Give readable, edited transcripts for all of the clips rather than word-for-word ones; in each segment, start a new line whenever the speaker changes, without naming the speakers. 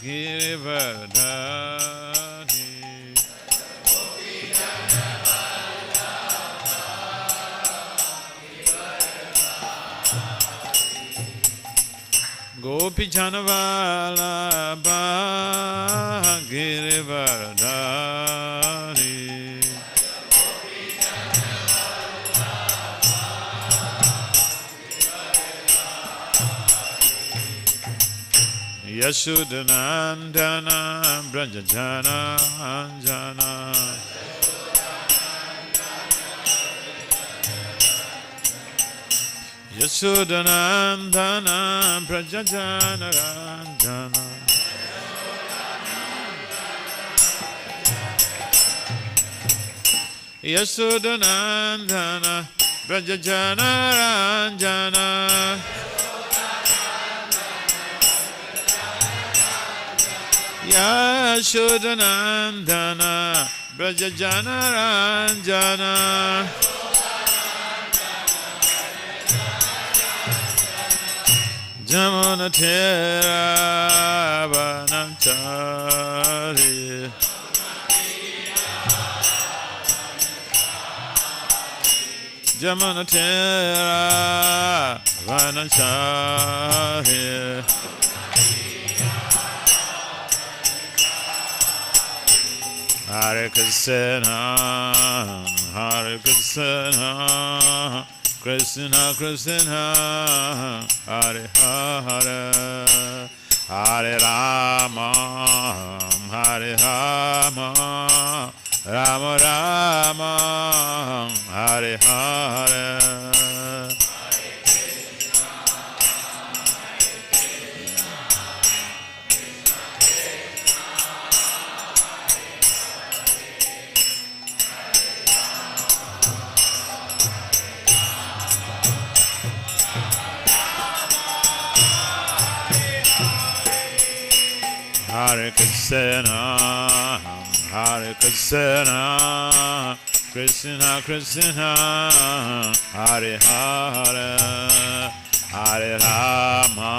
Girivardhari Gopi Janavalabha Girivardhari Yashodanandana Brajajana Anjana Yashodanandana Brajajana Anjana Yashodanandana Brajajana Anjana Yashodanandana Brajajana Ranjana Jamuna Tera Vanachari Jamuna Tera Vanachari Hare Krishna, Hare Krishna, Krishna Krishna, Hare Hare, Hare Rama, Hare Rama, Rama Rama, Hare Hare. Hare Krishna, Hare Krishna, Krishna Krishna, Hare Hare, Hare Rama,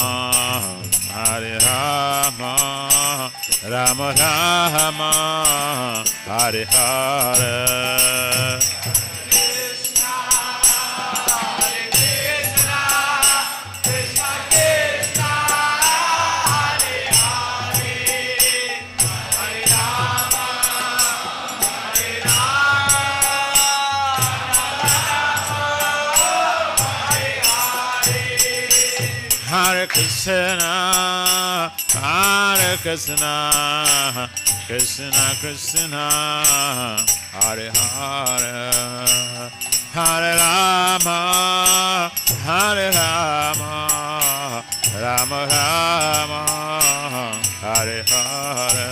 Hare Rama, Rama Rama, Hare Hare. Hare Krishna, Hare Krishna, Krishna Krishna, Hare Hare, Hare Rama, Hare Rama, Rama Rama, Hare Hare.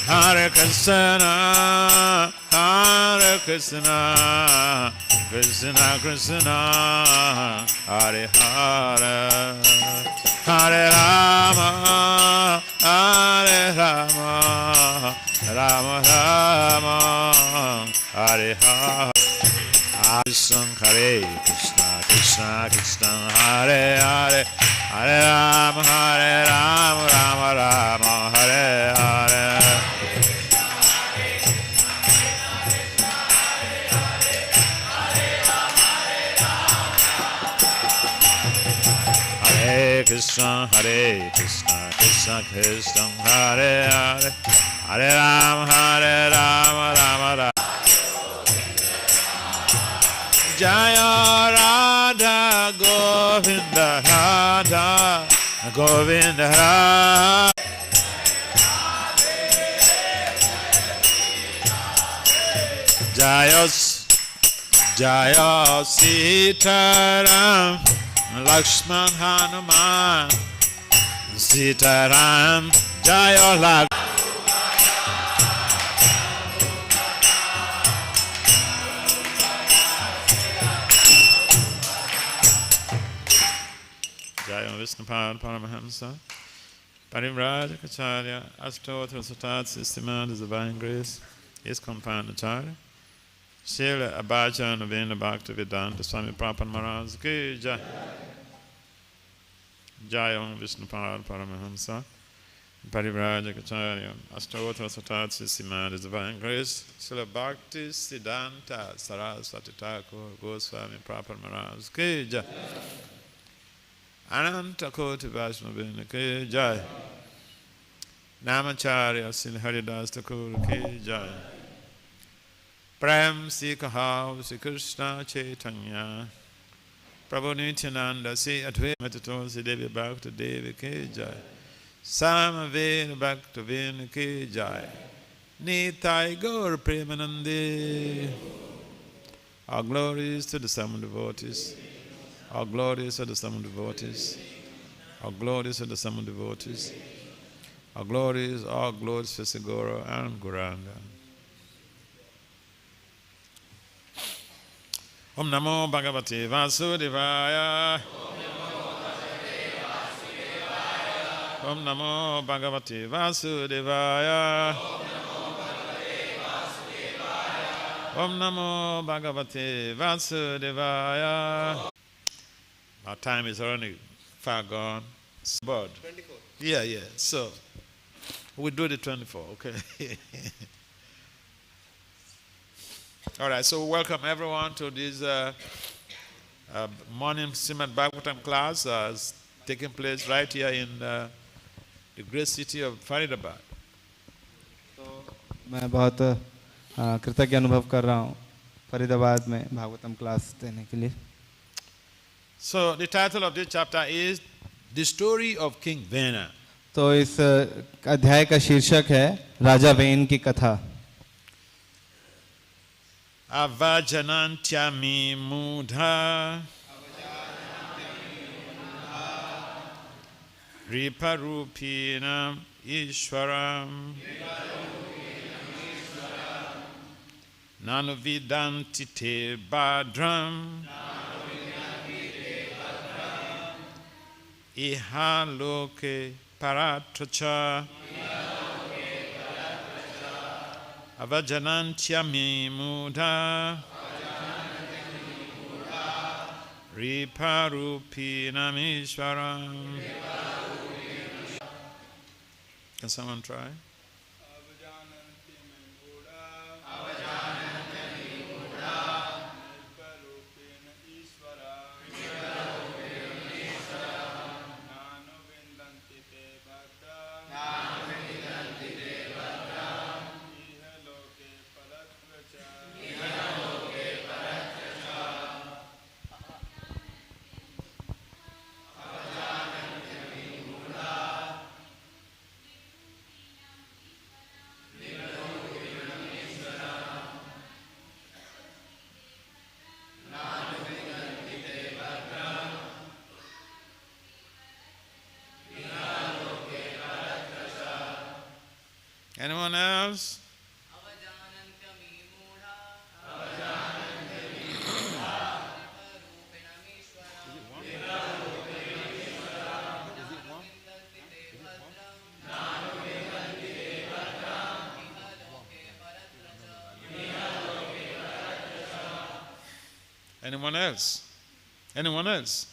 Hare Krishna, Hare Krishna, Krishna Krishna, Hare Hare, Hare Rama, Hare Rama, Rama Rama, Hare Hare. Krishna Hare Krishna, Krishna Krishna, Hare Hare, Hare Rama, Rama Rama, Hare Hare. Hare Krishna, Krishna Krishna, Hare Hare, Hare Rama, Rama Rama. Jaya Radha Govinda Radha Govinda Radha Jaya Sitaram Lakshman Hanuman Sitaram Jaya Lakshman Jaya Vishnupad Paramahamsa Parivrajacharya Ashtotra Satat Systematic of Divine Grace ISKCON Pandacharya Srila Abhajan Navina Bhaktivedanta Swami Prabhupada Maharaj Ki Jai Jaya Vishnupad Paramahamsa Parivrajacharya Ashtotra Satat Systematic of Divine Grace Srila Bhakti Siddhanta Saraswati Thakur Goswami Prabhupada Maharaj Ki Jai Ananta Koti Vaishnavina Ki Jai Namacharya Sri Haridas Thakur Ki Jai Prem Si Kahav Si Krishna Chaitanya Prabhu Nityananda Si Advaita Matato Si Devi Bhakta Devi Ki Jai Samavena Bhakta Vina Ki Jai Nitai Gaur Premanande. All glories to the Saman devotees. All glories to the Saman devotees. All glories to the Saman devotees. All glories to Sigora and Gauranga. Om Namo Bhagavate Vasudevaya. Om Namo Bhagavate Vasudevaya. Om Namo Bhagavate Vasudevaya. Our time is already far gone. But
24.
yeah. So we do the 24, okay? All right. So welcome everyone to this morning Srimad Bhagavatam class taking place right here in the great city of Faridabad.
तो मैं बहुत कृतज्ञ अनुभव कर रहा हूँ फरीदाबाद में Bhagavatam class देने के लिए.
So the title of this chapter is The Story of King Vena.
तो इस अध्याय का शीर्षक है राजा वेन की कथा.
Avajanantyami mudha Riparupinam Ishwaram Nanuvidanti te badram Iha loke paratracha Avajanantyami mudha Riparupinam Ishwaram. Can someone try? Anyone else? Anyone else? Anyone else?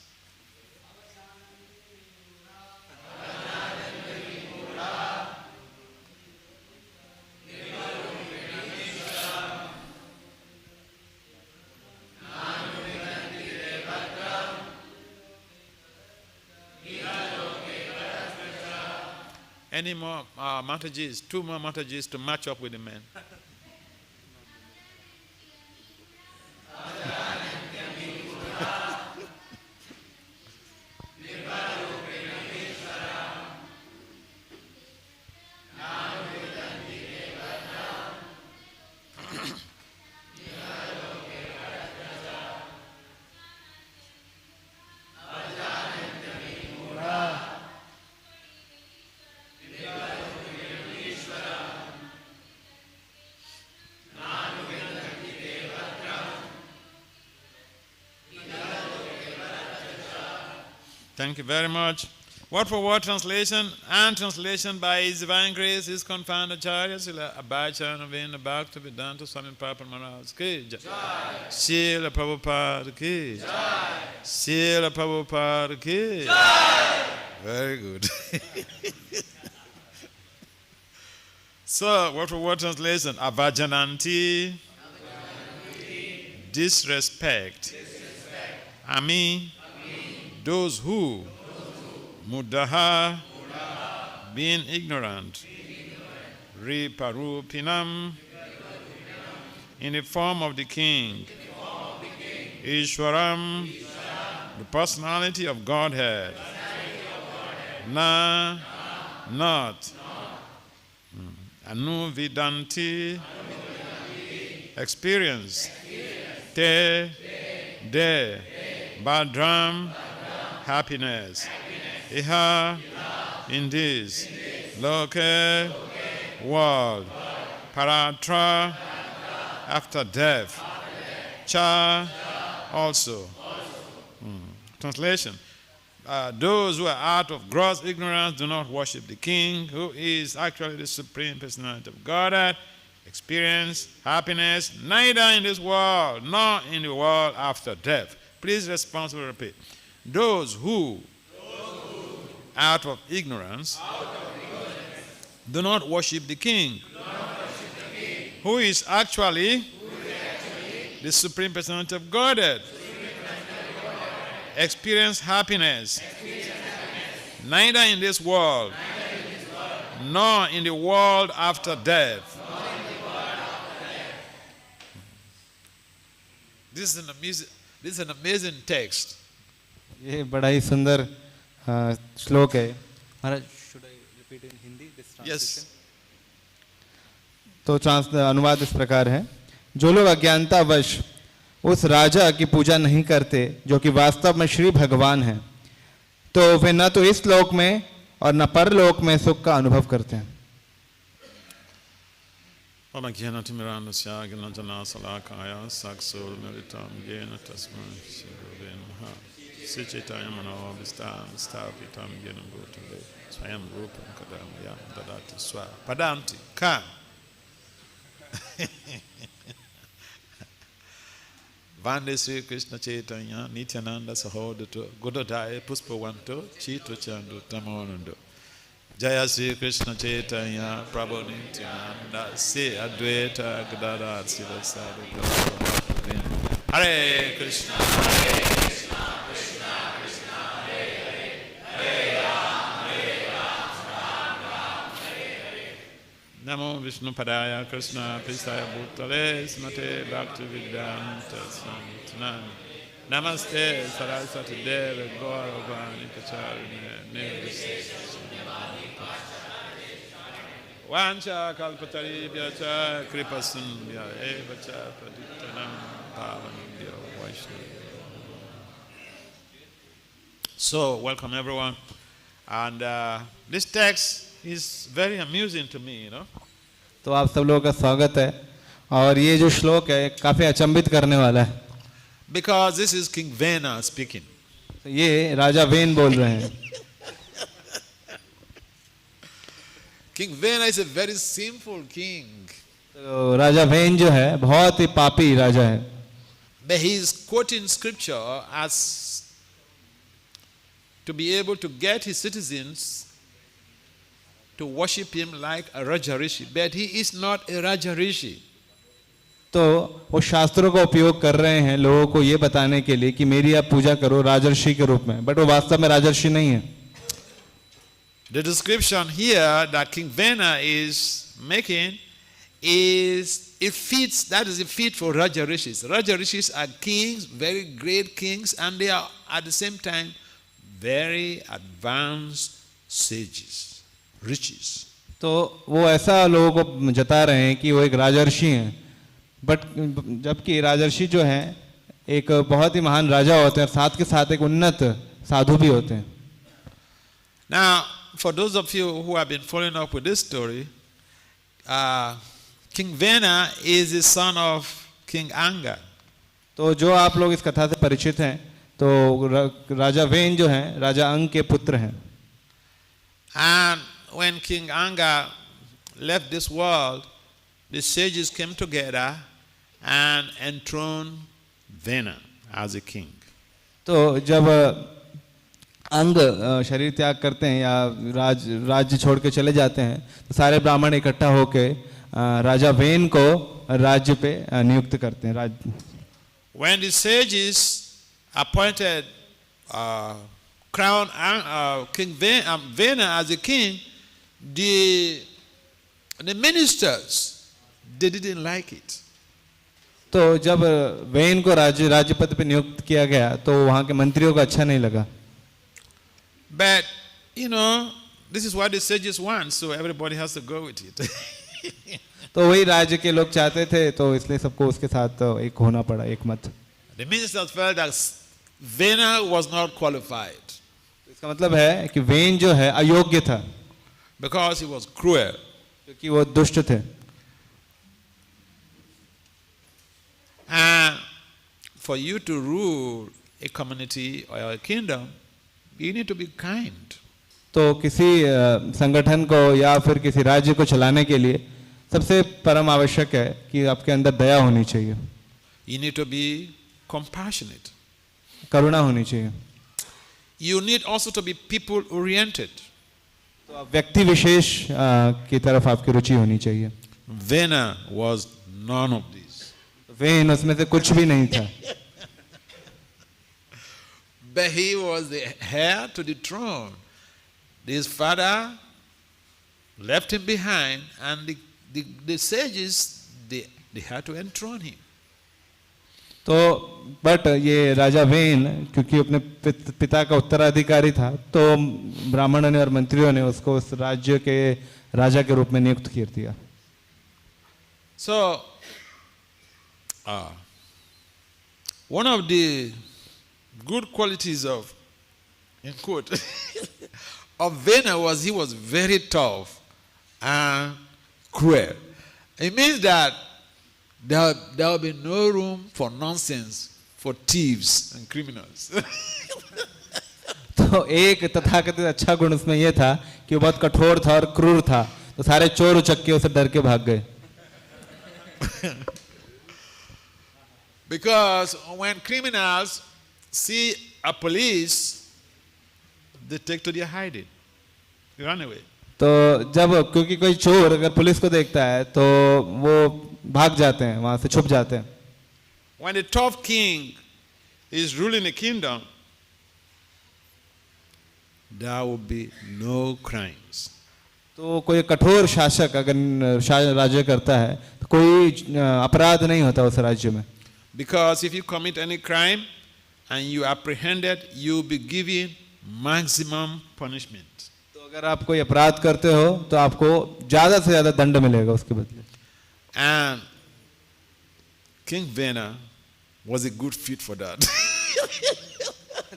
Any more Mataji's? 2 more Mataji's to match up with the men. Thank you very much. Word for word translation and translation by His Divine Grace is confounded Acharya Srila Abhaya Navina Bhakti Vedanta Swami Papa Maharaj ki jai. Srila Prabhupada ki jai. Srila Prabhupada ki jai. Very good. So, word for word translation. Avajananti. Disrespect. Ami. Those who. Mudaha. Being ignorant. Riparupinam. In the form of the king. Ishwaram. The personality of Godhead. Na. Not. Anuvidanti. Experience. Te. De. Badram. Happiness. Iha. In this. Loke. World. Paratra. After death. Cha. Also. Translation. Those who are out of gross ignorance do not worship the King, who is actually the Supreme Personality of Godhead, experience happiness neither in this world nor in the world after death. Please responsibly repeat. Those who out of ignorance do not worship the King, who is actually the Supreme Personality of Godhead, experience happiness neither in this world nor in the world after death. This is an amazing text.
ये बड़ा ही सुंदर श्लोक है. महाराज, should I repeat in Hindi this translation?
Yes.
तो अनुवाद इस प्रकार है. जो लोग अज्ञानतावश उस राजा की पूजा नहीं करते जो कि वास्तव में श्री भगवान हैं, तो वे न तो इस लोक में और न परलोक में सुख का अनुभव करते हैं.
Padanti ka Vande Sri Krishna Chaitanya Nityananda Sahodato Gododaya Puspawanto Chito Chandu Tamonando Jaya Sri Krishna Chaitanya Prabhu Nityananda Se Advaita Gadadha Sila Sadhu Hare Krishna Hare Krishna Krishna Krishna Hare Hare Hare Ram Hare Ram Ram Ram Hare Hare Namo Vishnu Padaya Krishna Pristaya Bhutale Smate Bhakti Vedanta Swami Namaste Saraswati Deva Gauravani Pacharine Nirvishesha Vancha Kalpataribhya Cha Kripasundhya Eva Cha Padittanam Pavanandhya Vaishnava. So, welcome everyone. And this text is very amusing to me, you know.
तो आप सब लोगों का स्वागत है. और ये जो श्लोक है काफी अचंभित करने वाला है.
Because this is King Vena speaking.
तो ये राजा वेन बोल रहे हैं.
King Vena is a very sinful king.
तो राजा वेन जो है बहुत ही पापी राजा है.
But he is quoting scripture as to be able to get his citizens to worship him like a Raja Rishi. But he is not a Raja Rishi.
तो वो शास्त्रों का उपयोग कर रहे हैं लोगों को ये बताने के लिए कि मेरी आप पूजा करो राजर्षि के रूप में, बट वो वास्तव में राजर्षि नहीं है.
The description here that King Vena is making is it fit for Raja Rishis. Raja Rishis are kings, very great kings, and they are at the same time very advanced sages, riches.
तो वो ऐसा लोगों को जता रहे हैं कि वो एक राजर्षि हैं, बट जबकि राजर्षि जो हैं एक बहुत ही महान राजा होते हैं और साथ के साथ एक उन्नत साधु भी होते हैं.
Now, for those of you who have been following up with this story, King Vena is the son of King Anga.
तो जो आप लोग इस कथा से परिचित हैं तो राजा वेन जो हैं राजा अंग के पुत्र हैं।
And when King Anga left this world, the sages came together and enthroned Vena as a king.
तो जब अंग शरीर त्याग करते हैं या राज्य छोड़ के चले जाते हैं तो सारे ब्राह्मण इकट्ठा होके राजा वेन को राज्य पे नियुक्त करते हैं।
When the sages appointed crown King Vena as a king, the ministers, they didn't like it.
तो जब वेन को राज्य पद पे नियुक्त किया गया तो वहाँ के मंत्रियों को अच्छा नहीं लगा।
But you know, this is what the sages want, so everybody has to go with it.
तो वही राज्य के लोग चाहते थे तो इसलिए सबको उसके साथ एक होना पड़ा, एक मत।
The ministers felt that Vena was not qualified.
इसका मतलब है कि वेन जो है अयोग्य था,
because he was cruel.
क्योंकि वो दुष्ट थे।
And for you to rule a community or a kingdom, you need to be kind.
तो किसी संगठन को या फिर किसी राज्य को चलाने के लिए सबसे परम आवश्यक है कि आपके अंदर दया होनी चाहिए।
You need to be compassionate.
करुणा होनी चाहिए।
You need also to be people oriented.
तो आप व्यक्ति विशेष की तरफ आपकी रुचि होनी चाहिए।
Vena was none of these.
When उसमें से कुछ भी नहीं था।
But he was the heir to the throne. His father left him behind, and the sages, they had to enthrone him.
तो बट ये राजा वेन क्योंकि अपने पिता का उत्तराधिकारी था तो ब्राह्मणों ने और मंत्रियों ने उसको उस राज्य के राजा के रूप में नियुक्त कर दिया।
So one of the good qualities of, in quote, of Vena was he was very tough and cruel. It means that there will be no room for nonsense for thieves and criminals.
तो एक तथाकथित अच्छा गुण उसमें यह था कि वो बहुत कठोर था और क्रूर था, तो सारे चोर उचक्के उसे डर के भाग गए।
Because when criminals see a police, they take to their hiding, they run away.
तो जब क्योंकि कोई चोर अगर पुलिस को देखता है तो वो भाग जाते हैं, वहां से छुप जाते हैं।
When a tough king is ruling a kingdom, there will be no crimes.
तो कोई कठोर शासक अगर राज्य करता है तो कोई अपराध नहीं होता उस राज्य में।
Because if you commit any crime and you are apprehended, you will be given maximum punishment.
तो अगर आप कोई अपराध करते हो तो आपको ज्यादा से ज्यादा दंड मिलेगा उसके बदले।
And King Vena was a good fit for that.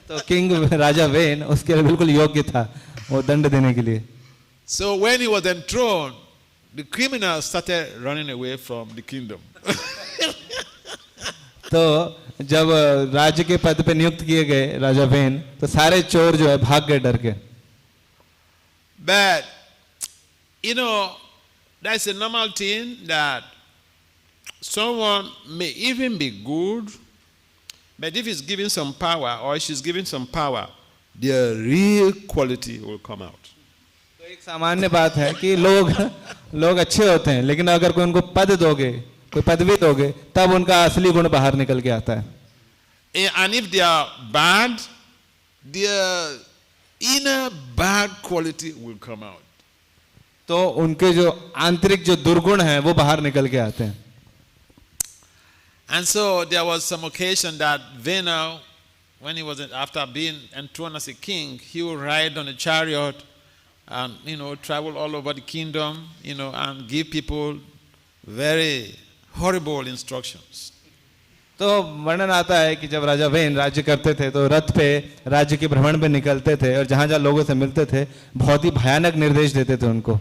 तो किंग राजा वेन उसके लिए बिल्कुल योग्य था वो दंड देने के लिए।
So when he was enthroned, the criminals started running away from the kingdom.
तो जब राज्य के पद पे नियुक्त किए गए राजा वेन तो सारे चोर जो है भाग गए डर के।
But you know, that's a normal thing that someone may even be good, but if he's given some power or she's given some power, their real quality will come out.
तो एक सामान्य बात है कि लोग अच्छे होते हैं लेकिन अगर कोई उनको पद दोगे, कोई पदवी दोगे, तब उनका असली गुण बाहर निकल के आता है।
And if they are bad, their inner bad quality will come out.
तो उनके जो आंतरिक जो दुर्गुण हैं वो बाहर निकल के आते हैं।
And so there was some occasion that Vena, when he was after being enthroned as a king, he would ride on a chariot and travel all over the kingdom, and give people very horrible instructions.
तो वर्णन आता है कि जब राजा when राज्य करते थे तो रथ पे राज्य के भ्रमण पे निकलते थे और जहां-जहां लोगों से मिलते थे बहुत ही भयानक निर्देश देते थे उनको।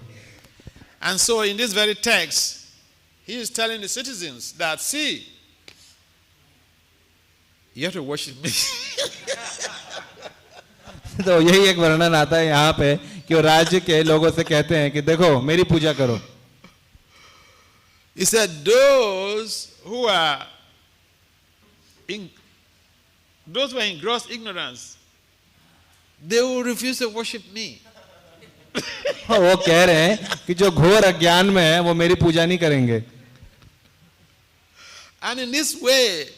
And so in this very text, he is telling the citizens that, see, you have to worship me.
तो यही एक वर्णन आता है यहाँ पे कि वो राज्य के लोगों से कहते हैं कि देखो मेरी पूजा करो.
He said, those who are in gross ignorance, they will refuse to worship me.
वो कह रहे हैं कि जो घोर अज्ञान में है वो मेरी पूजा नहीं करेंगे.
And in this way,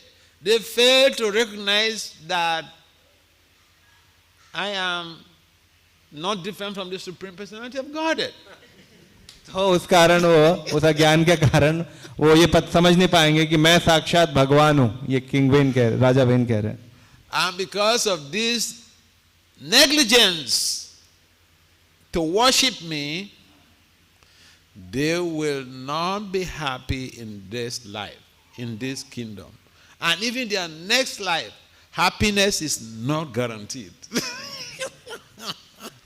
they fail to recognize that I am not different from the Supreme Personality of Godhead.
तो उस कारण वो उस अज्ञान के कारण वो ये समझ नहीं पाएंगे कि मैं साक्षात भगवान हूँ. ये किंग वेन राजा वेन कह रहे हैं.
And because of this negligence to worship me, they will not be happy in this life, in this kingdom. And even their next life, happiness is not guaranteed.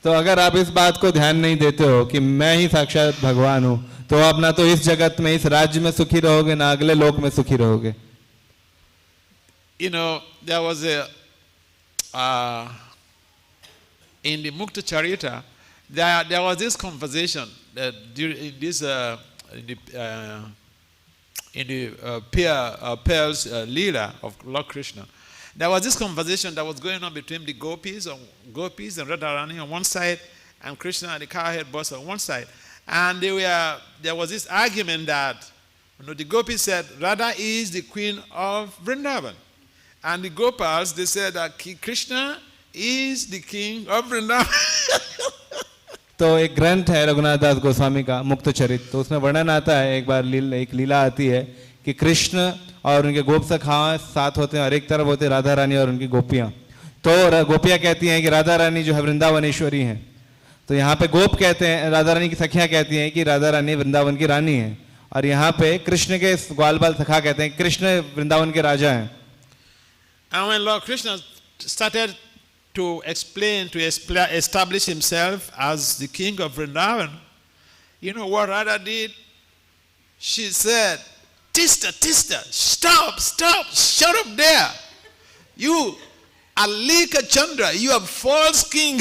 तो अगर आप इस बात को ध्यान नहीं देते हो कि मैं ही साक्षात भगवान हूँ, तो आप ना तो इस जगत में इस राज्य में सुखी रहोगे ना अगले लोक में सुखी रहोगे.
You know, there was a in the Mukta Charita, there was this conversation that in this in the Pearl's Leela of Lord Krishna. There was this conversation that was going on between the gopis and Radharani on one side, and Krishna and the cowhead boss on one side. And there was this argument that the gopis said Radha is the queen of Vrindavan. And the Gopals, they said that Krishna is the king of Vrindavan.
तो एक ग्रंथ है रघुनाथ दास गोस्वामी का मुक्त चरित, तो उसमें वर्णन आता है एक बार एक लीला आती है कि कृष्ण और उनके गोप सखा साथ होते हैं और एक तरफ होते हैं राधा रानी और उनकी गोपियां. तो गोपियां कहती हैं कि राधा रानी जो है वृंदावनेश्वरी हैं. तो यहाँ पे गोप कहते हैं, राधा रानी की सखियां कहती हैं कि राधा रानी वृंदावन की रानी है. और यहाँ पे कृष्ण के ग्वाल बाल सखा कहते हैं कृष्ण वृंदावन के राजा हैं.
And when Lord Krishna started to establish himself as the king of Vrindavan, you know what Radha did? She said, Tista, stop, shut up there. You, Alika Chandra, you are false king.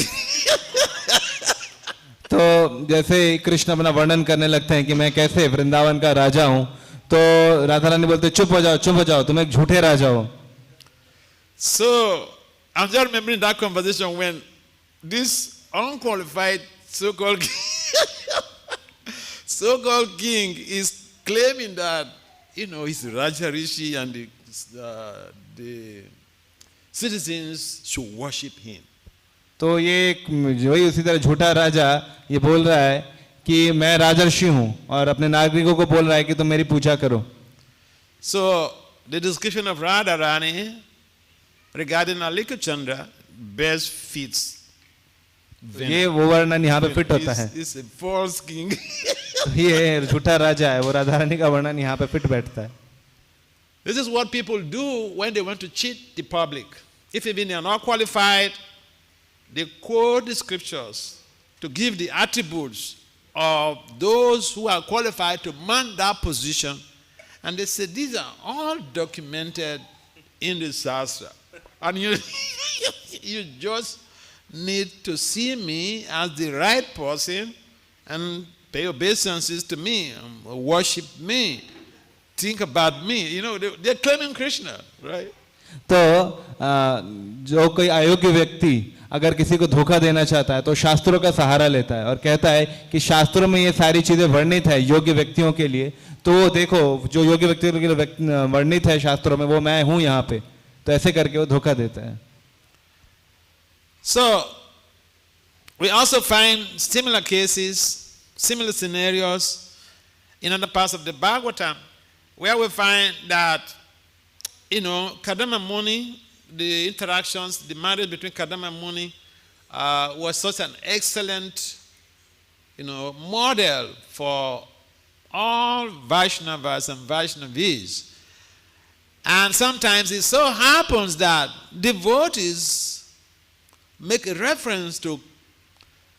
तो जैसे कृष्ण अपना वर्णन करने लगते हैं कि मैं कैसे वृंदावन का राजा हूँ, तो राधा रानी बोलते चुप हो जाओ, तुम एक झूठे राजा हो.
So, I'm just remembering that conversation when this unqualified so-called king is claiming that, he's Raja Rishi and the citizens should worship him.
तो ये जो ही उसी तरह झूठा राजा ये बोल रहा है कि मैं राजर्षि हूँ और अपने नागरिकों को बोल रहा है कि तुम मेरी पूजा करो.
So, the description of Radha Rani regarding Alika Chandra best fits.
ये वो वर्णन यहाँ पे फिट होता है.
He's a false king.
ये झूठा राजा है, वो राधा रानी का वर्णन यहाँ पे फिट बैठता है.
This is what people do when they want to cheat the public. If even they are not qualified, they quote the scriptures to give the attributes of those who are qualified to man that position. And they say these are all documented in the Shastra. And you just need to see me as the right person and pay obeisances to me, worship me, think about me. They're claiming Krishna, right?
तो जो कोई अयोग्य व्यक्ति अगर किसी को धोखा देना चाहता है तो शास्त्रों का सहारा लेता है और कहता है कि शास्त्रों में ये सारी चीजें वर्णित है योग्य व्यक्तियों के लिए, तो देखो जो योग्य व्यक्तियों के लिए वर्णित है शास्त्रों में वो मैं हूं यहाँ पे. तो ऐसे करके वो धोखा देता है.
So we also find similar cases, similar scenarios in other parts of the Bhagavatam, where we find that Kadama Muni, the interactions, the marriage between Kadama Muni was such an excellent model for all Vaishnavas and Vaishnavis. And sometimes it so happens that devotees make a reference to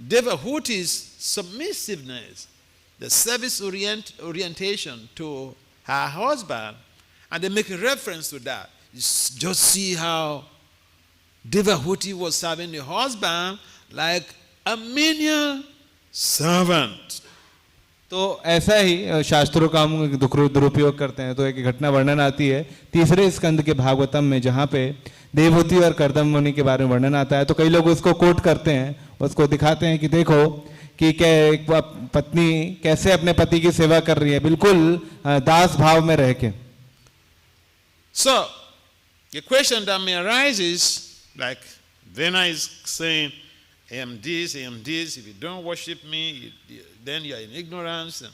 Devahuti's submissiveness, the service orientation to her husband, and they make a reference to that. Just see how Devahuti was serving the husband like a menial servant.
तो ऐसा ही शास्त्रों का हम दुरुपयोग करते हैं। तो एक घटना वर्णन आती है 3रे स्कंद के भागवतम में, जहाँ पे देवहूति और कर्दम मुनि के बारे में वर्णन आता है। तो कई लोग उसको कोट करते हैं, उसको दिखाते हैं कि देखो कि एक पत्नी कैसे अपने पति की सेवा कर रही है, बिल्कुल दास भाव में रह के।
So the question that may arise is, like Vena is saying, I am this, if you don't worship me, then you are in ignorance, and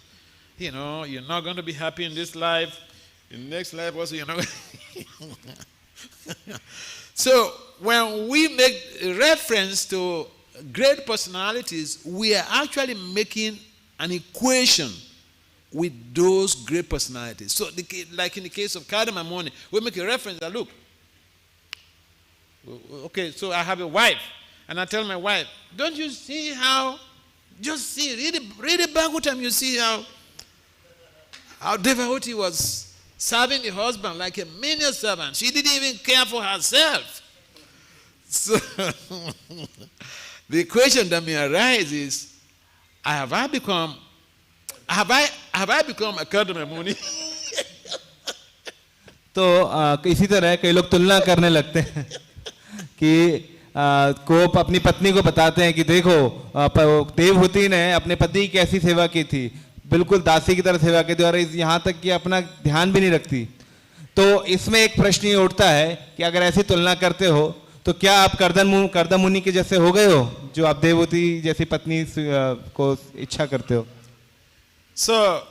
you're not going to be happy in this life. In the next life also, you're not So when we make reference to great personalities, we are actually making an equation with those great personalities. So like in the case of Kadamamoni, we make a reference that, look, okay, so I have a wife, and I tell my wife, don't you see how, just see, read the Bhagavatam, you see how Devahuti was serving the husband like a menial servant. She didn't even care for herself. So the question that may arise is, have I become a Kadamamuni?
तो इसी तरह कई लोग तुलना करने लगते हैं कि को अपनी पत्नी को बताते हैं कि देखो देवहूति ने अपने पति की कैसी सेवा की थी, बिल्कुल दासी की तरह सेवा की थी, और यहाँ तक कि अपना ध्यान भी नहीं रखती। तो इसमें एक प्रश्न ये उठता है कि अगर ऐसी तुलना करते हो तो क्या आप कर्दम मुनि के जैसे हो गए हो, जो आप देवहूति जैसी पत्नी को इच्छा करते हो।
So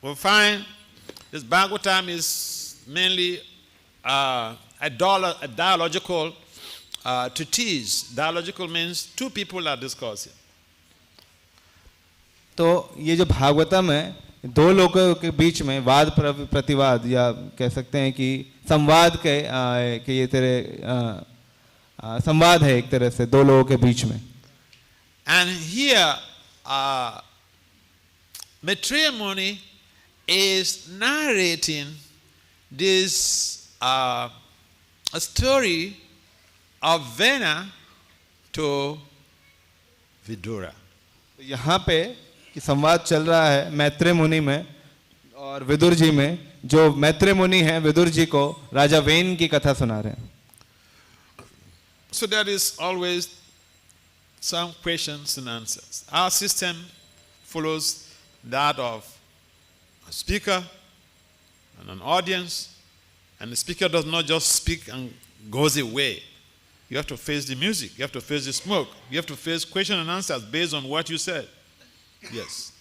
we find this Bhagavatam is mainly a dialogical treatise. Dialogical means two people are discussing.
तो ये जो भागवतम है, दो लोगों के बीच में वाद प्रतिवाद, या कह सकते हैं कि संवाद के ये संवाद है एक तरह से दो लोगों के बीच में।
And here Maitreya Muni is narrating this a story of Vena to Vidura.
यहाँ पे कि संवाद चल रहा है मैत्रेय मुनि में और विदुर जी में। जो मैत्रेय मुनि हैं विदुर जी को राजा वेन की कथा सुना रहे हैं।
So there is always some questions and answers. Our system follows that of a speaker and an audience, and the speaker does not just speak and goes away. You have to face the music, you have to face the smoke, you have to face question and answers based on what you said. Yes.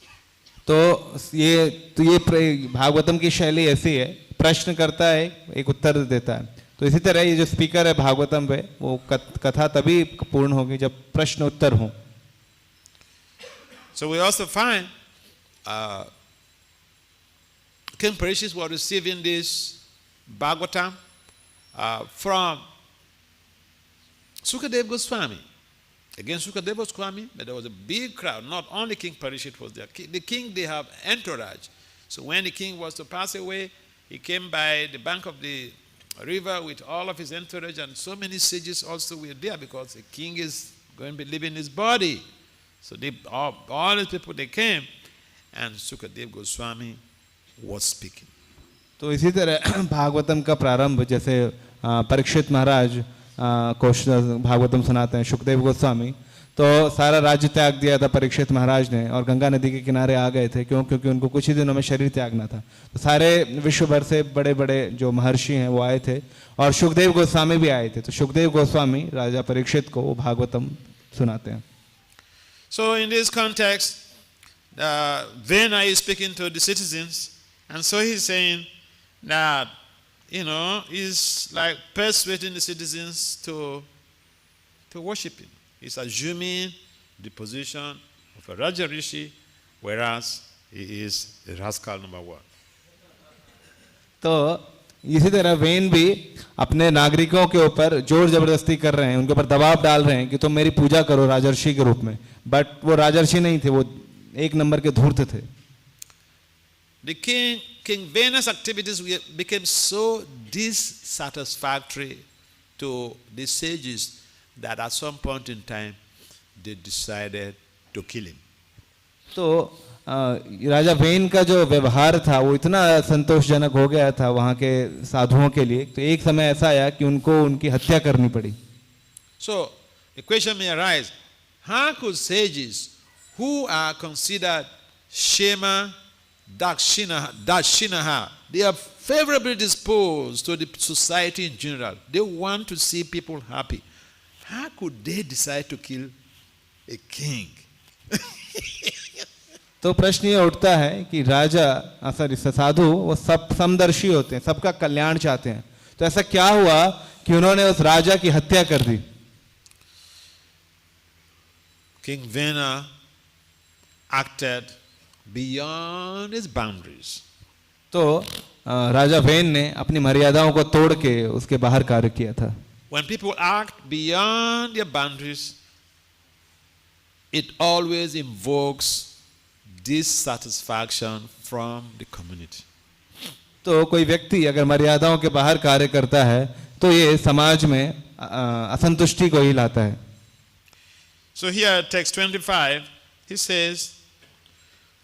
तो ये भागवतम की शैली ऐसी है, प्रश्न करता है एक उत्तर देता है। तो इसी तरह ये जो स्पीकर है भागवतम पे, वो कथा तभी पूर्ण होगी जब प्रश्न उत्तर हो।
So we also find King Parikshit was receiving this Bhagavatam from Sukadeva Goswami. Again, Sukadeva Goswami, but there was a big crowd. Not only King Parikshit was there. The king, they have entourage. So when the king was to pass away, he came by the bank of the river with all of his entourage, and so many sages also were there because the king is going to be leaving his body. So all these people, they came, and Sukadeva Goswami was speaking.
तो इसी तरह भागवतम का प्रारंभ जैसे परीक्षित महाराज को भागवतम सुनाते हैं सुखदेव गोस्वामी, तो सारा राज्य त्याग दिया था परीक्षित महाराज ने और गंगा नदी के किनारे आ गए थे। क्योंकि उनको कुछ ही दिनों में शरीर त्यागना था। तो सारे विश्व भर से बड़े बड़े जो महर्षि हैं वो आए थे और सुखदेव गोस्वामी भी आए थे। तो सुखदेव गोस्वामी राजा परीक्षित को वो भागवतम सुनाते हैं।
So in this context, Vena is speaking to the citizens, and so he's saying that, he's like persuading the citizens to worship him. He's assuming the position of a Raja Rishi, whereas he is the rascal number one.
तो इसी तरह when भी अपने नागरिकों के ऊपर जोर जबरदस्ती कर रहे हैं, उनके ऊपर दबाव डाल रहे हैं कि तुम मेरी पूजा करो राजर्षि के रूप में। बट वो राजर्षि नहीं थे, वो एक नंबर के धूर्त थे।
The King Vena's activities became so dissatisfactory to the sages that at some point in time they decided to kill him.
तो राजा वेन का जो व्यवहार था वो इतना संतोषजनक हो गया था वहाँ के साधुओं के लिए, तो एक समय ऐसा आया कि उनको उनकी हत्या करनी पड़ी.
So a question may arise, how could sages who are considered Shema Dakshinaha, they are favorably disposed to the society in general, they want to see people happy, how could they decide to kill a king?
तो प्रश्न ये उठता है कि राजा sorry साधु वो सब समदर्शी होते हैं, सबका कल्याण चाहते हैं, तो ऐसा क्या हुआ कि उन्होंने उस राजा की हत्या कर दी.
King Vena acted beyond his boundaries.
तो राजा वेन ने अपनी मर्यादाओं को तोड़ के उसके बाहर कार्य किया था.
When people act beyond their boundaries, it always invokes dissatisfaction from the community.
तो कोई व्यक्ति अगर मर्यादाओं के बाहर कार्य करता है तो ये समाज में असंतुष्टि को ही लाता है.
So here text 25 he says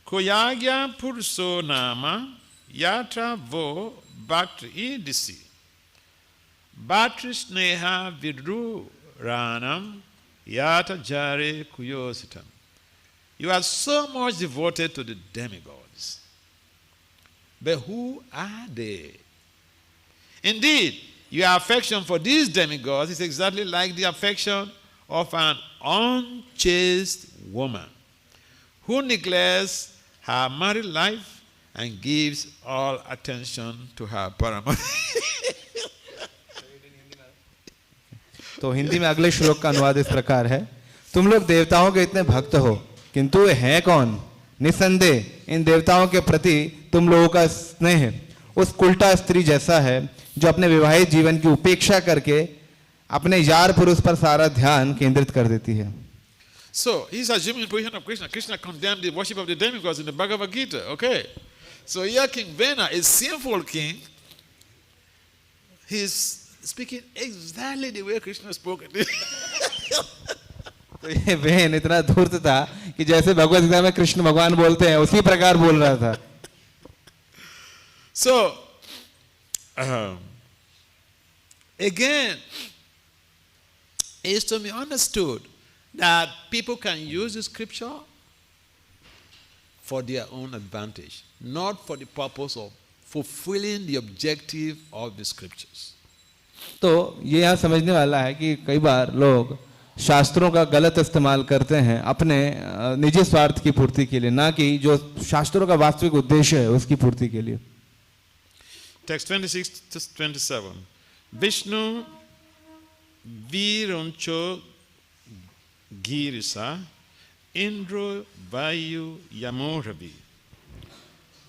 Koyagya purso nama yatra vo bhakti idisi bhatri sneha vidru ranam yata jare kuyositam. You are so much devoted to the demigods. But who are they? Indeed, your affection for these demigods is exactly like the affection of an unchaste woman who neglects her married life and gives all attention to her paramour.
तो हिंदी में अगले श्लोक का अनुवाद इस प्रकार है, तुम लोग देवताओं के इतने भक्त हो, किंतु वे हैं कौन? निसंदेह इन देवताओं के प्रति तुम लोगों का स्नेह उस उल्टा स्त्री जैसा है जो अपने विवाहित जीवन की उपेक्षा करके अपने यार पुरुष पर सारा ध्यान केंद्रित कर देती है.
So he's assuming the position of Krishna. Krishna condemned the worship of the demigods in the Bhagavad Gita. Okay, so here King Vena, a sinful king, he's speaking exactly the way Krishna spoke it.
तो ये when इतना धूर्त था कि जैसे भगवत गीता में कृष्ण भगवान बोलते हैं उसी प्रकार बोल रहा था.
So again, it's to be understood that people can use the scripture for their own advantage, not for the purpose of fulfilling the objective of the scriptures.
तो ये यहाँ समझने वाला है कि कई बार लोग शास्त्रों का गलत इस्तेमाल करते हैं अपने निजी स्वार्थ की पूर्ति के लिए, ना कि जो शास्त्रों का वास्तविक उद्देश्य है उसकी पूर्ति के लिए.
Text 26 to 27. Vishnu Viruncho Girisa Indro Vayu Yamoravi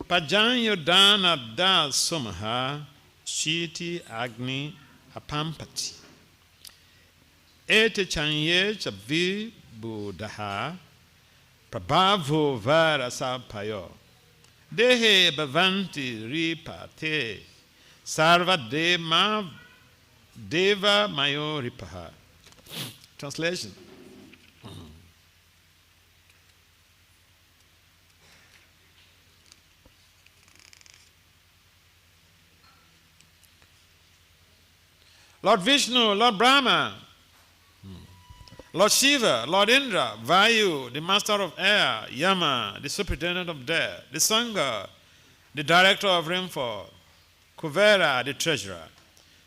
Pajanyo Dana Da Somaha Shiti Agni Apampati Ete Chanye Chavi Buddha Prabhavo Varasapayo Dehe Bhavanti Ripate Sarva Deva Mayo Ripaha. Translation. Lord Vishnu, Lord Brahma, Lord Shiva, Lord Indra, Vayu, the master of air, Yama, the superintendent of death, the Sangha, the director of rainfall, Kuvera, the treasurer,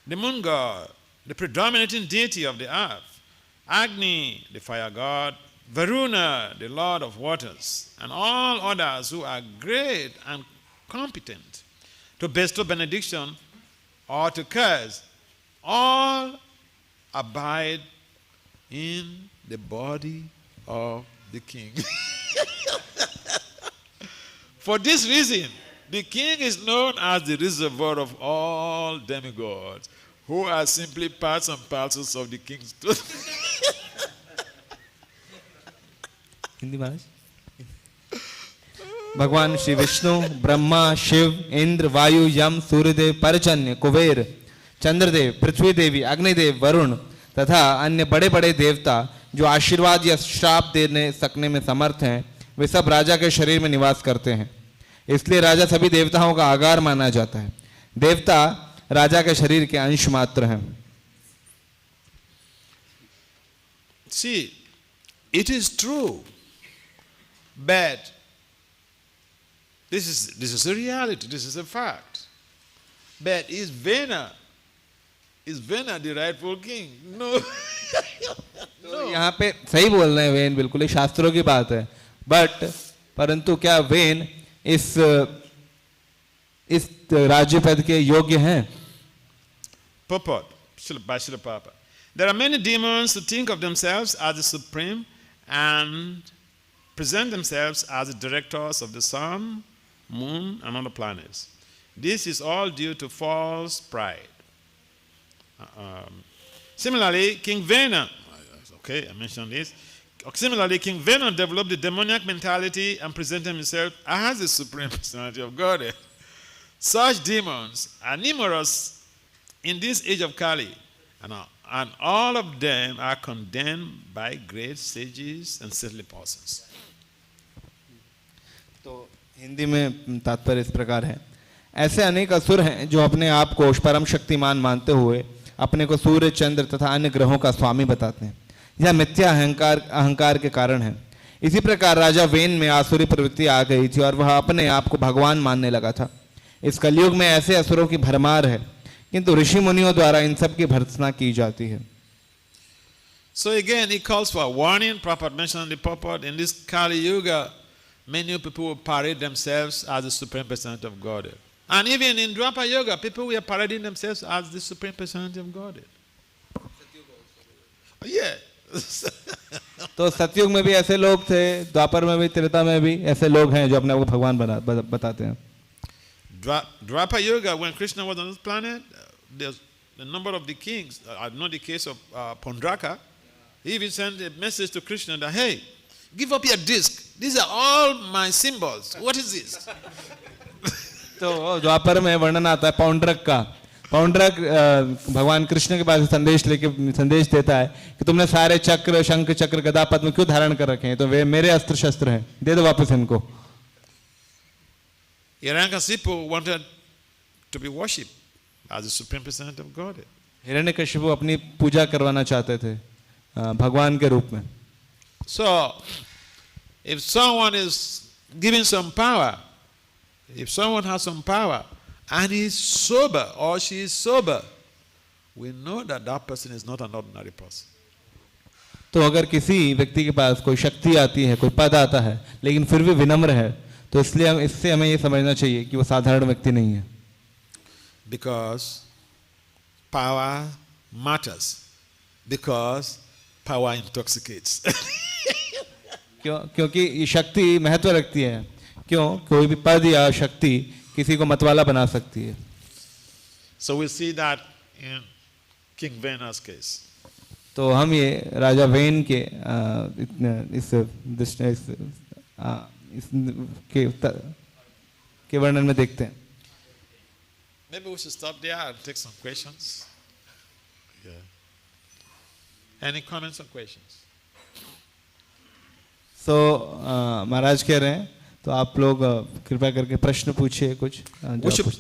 the moon god, the predominating deity of the earth, Agni, the fire god, Varuna, the lord of waters, and all others who are great and competent to bestow benediction or to curse, all abide in the body of the king. For this reason, the king is known as the reservoir of all demigods, who are simply parts and parcels of the king's truth.
Hindi महाराज. भगवान श्री विष्णु, ब्रह्मा, शिव, इंद्र, वायु, यम, सूर्यदेव, परजन्य, कुबेर, चंद्रदेव, पृथ्वी देवी, अग्निदेव, वरुण तथा अन्य बड़े बड़े देवता जो आशीर्वाद या श्राप देने सकने में समर्थ हैं, वे सब राजा के शरीर में निवास करते हैं। इसलिए राजा सभी देवताओं का आगार माना जाता है। देवता राजा के शरीर के अंश मात्र हैं।
See, it is true, but this is a reality, this is a fact. But is Vena the rightful king? No.
तो यहाँ पे सही बोल रहे हैं वेन, बिल्कुल ही शास्त्रों की बात है। बट परंतु क्या वेन इस राज्य पद के योग्य हैं?
Purport by Srila Prabhupada. There are many demons who think of themselves as the supreme and present themselves as the directors of the sun, moon, and other planets. This is all due to false pride. Similarly, King Vena, okay, I mentioned this. Similarly, King Vena developed the demoniac mentality and presented himself as the supreme personality of God. Such demons are numerous in this age of Kali, and all of them are condemned by great sages and saintly persons.
तो हिंदी में तात्पर्य इस प्रकार है, ऐसे अनेक असुर हैं जो अपने आप को परम शक्तिमान मानते हुए अपने को सूर्य, चंद्र तथा अन्य ग्रहों का स्वामी बताते हैं। यह मिथ्या अहंकार के कारण है। इसी प्रकार राजा वेन में आसुरी प्रवृत्ति आ गई थी और वह अपने आप को भगवान मानने लगा था। इस कलयुग में ऐसे असुरों की भरमार है, किंतु ऋषि मुनियों द्वारा इन सब की भर्त्सना की जाती है।
So again, he calls for a warning. Prabhupada mentioned the purport. In this Kali Yuga, many people will parade themselves as the Supreme Personality of Godhead. And even in Dwapara Yoga, people were parading themselves as the Supreme Personality of Godhead. Yeah.
तो सतयुग में भी ऐसे लोग थे, द्वापर में भी, त्रेता में भी ऐसे लोग हैं जो अपने आप को भगवान बताते हैं।
Dwapara Yoga, when Krishna was on this planet, the number of the kings, I know the case of Pondraka, he even sent a message to Krishna that, hey, give up your disc. These are all my symbols. What is this?
तो द्वापर में वर्णन आता है पौंड्रक का। पौंड्रक भगवान कृष्ण के पास संदेश देता है कि तुमने सारे चक्र, शंख चक्र, गदा पद्म क्यों धारण कर रखे हैं? तो वे मेरे अस्त्र शस्त्र हैं, दे दो वापस इनको।
Hiranyakashipu wanted to be worshipped as the Supreme Personality of Godhead.
Hiranyakashipu अपनी पूजा करवाना चाहते थे भगवान के रूप में।
So, if someone is giving some power, if someone has some power and he is sober or she is sober, we know that that person is not an ordinary person.
तो अगर किसी व्यक्ति के पास कोई शक्ति आती है, कोई पद आता है, लेकिन फिर भी विनम्र है, तो इसलिए इससे हमें ये समझना चाहिए कि वो साधारण व्यक्ति नहीं है।
Because power matters. Because power intoxicates.
क्योंकि ये शक्ति महत्व रखती है। क्यों? कोई भी पद या शक्ति किसी को मतवाला बना सकती है।
So we see that in King Vena's case.
तो हम ये राजा वेन के के वर्णन में देखते हैं।
Maybe we should stop there and take some questions. Yeah. Any comments or questions?
So महाराज कह रहे हैं, तो आप लोग कृपया करके प्रश्न पूछिए कुछ।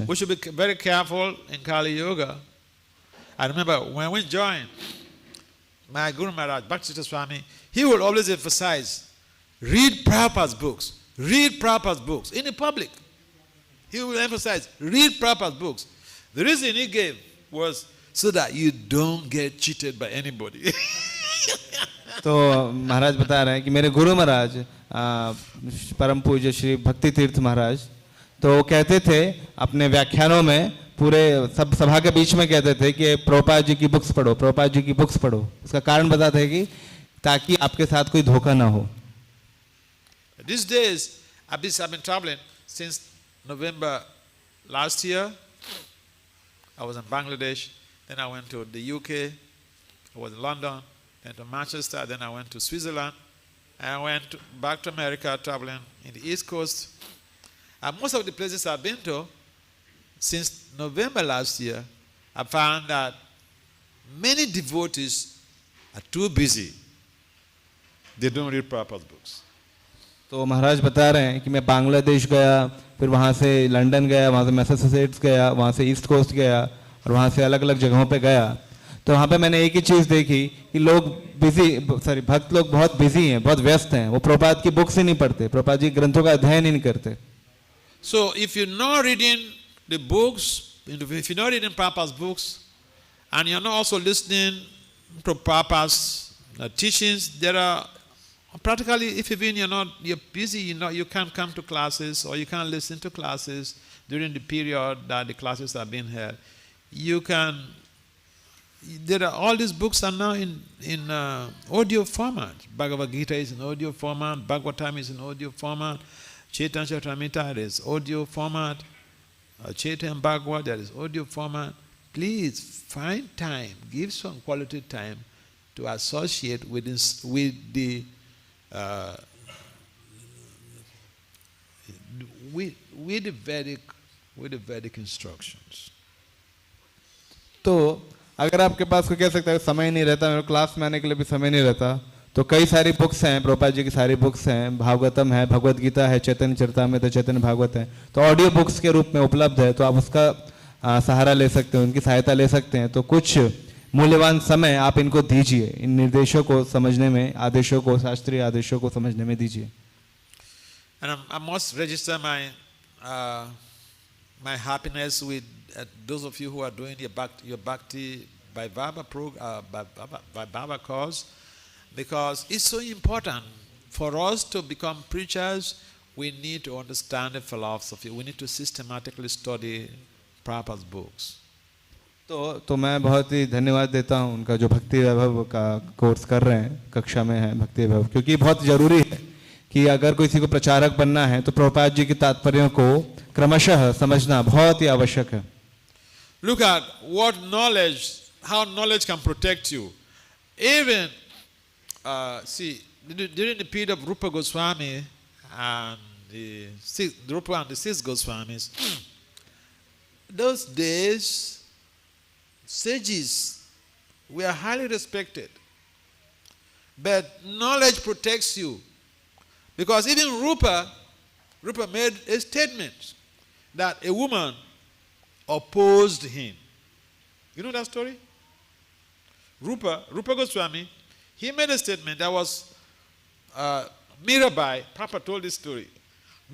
We should be very careful in Kali Yoga. I remember when we joined, my Guru Maharaj, Bhaktisiddhanta Swami, he would always emphasize, read Prabhupada's books. Read Prabhupada's books in the public. He will emphasize, read Prabhupada's books. The reason he gave was so that you don't get cheated by anybody.
तो महाराज बता रहे हैं कि मेरे गुरु महाराज परम पूज्य श्री भक्ति तीर्थ महाराज, तो वो कहते थे अपने व्याख्यानों में, पूरे सब सभा के बीच में कहते थे कि प्रभुपाद जी की बुक्स पढ़ो, प्रभुपाद जी की बुक्स पढ़ो। इसका कारण बताते हैं कि ताकि आपके साथ कोई धोखा ना हो।
These days, I've been traveling since November last year. I was in Bangladesh, then I went to the UK, I was in London, then to Manchester, then I went to Switzerland, and I went back to America traveling in the East Coast. And most of the places I've been to, since November last year, I found that many devotees are too busy. They don't read Prabhupada's books.
तो महाराज बता रहे हैं कि मैं बांग्लादेश गया, फिर वहाँ से लंदन गया, वहाँ से मैसाचुसेट्स गया, वहाँ से ईस्ट कोस्ट गया और वहाँ से अलग अलग जगहों पे गया। तो वहाँ पे मैंने एक ही चीज़ देखी कि भक्त लोग बहुत बिजी हैं, बहुत व्यस्त हैं, वो प्रभुपाद की बुक्स ही नहीं पढ़ते, प्रभुपाद जी ग्रंथों का अध्ययन ही नहीं करते।
So if you're not reading the books, if you're not reading Prabhupada's books, and you're not also listening to Prabhupada's teachings, there are practically, if even you're busy, you can't come to classes or you can't listen to classes during the period that the classes are being held. All these books are now in audio format. Bhagavad Gita is in audio format, Bhagavatam is in audio format, Chaitanya Charitamrita is audio format, Chaitanya Bhagavad, there is audio format. Please find time, give some quality time to associate with the Vedic instructions.
तो अगर आपके पास कोई कह सकता है समय नहीं रहता, मेरे क्लास में आने के लिए भी समय नहीं रहता, तो कई सारी बुक्स हैं, प्रभुपाद जी की सारी बुक्स हैं, भागवतम है, भगवद गीता है, चैतन्य चरितामृत है, चैतन्य भागवत है, तो ऑडियो बुक्स के रूप में उपलब्ध है, तो आप उसका सहारा ले सकते हैं, उनकी सहायता ले सकते हैं। तो कुछ मूल्यवान समय आप इनको दीजिए, इन निर्देशों को समझने में, आदेशों को, शास्त्रीय आदेशों को समझने में दीजिए।
And I must register my happiness with those of you who are doing your Bhakti by Baba by Baba cause, because it's so important for us to become preachers. We need to understand the philosophy. We need to systematically study Prabhupada's books.
तो मैं बहुत ही धन्यवाद देता हूँ उनका जो भक्ति वैभव का कोर्स कर रहे हैं, कक्षा में है भक्ति वैभव, क्योंकि बहुत जरूरी है कि अगर किसी को प्रचारक बनना है तो प्रभुपाद जी के तात्पर्यों को क्रमशः समझना बहुत ही आवश्यक है।
Look at how knowledge can protect you. Even during the period of Rupa Goswami and the six Goswamis, those days sages were highly respected. But knowledge protects you. Because even Rupa made a statement that a woman opposed him. You know that story? Rupa Goswami, he made a statement that was Mirabai. Papa told this story.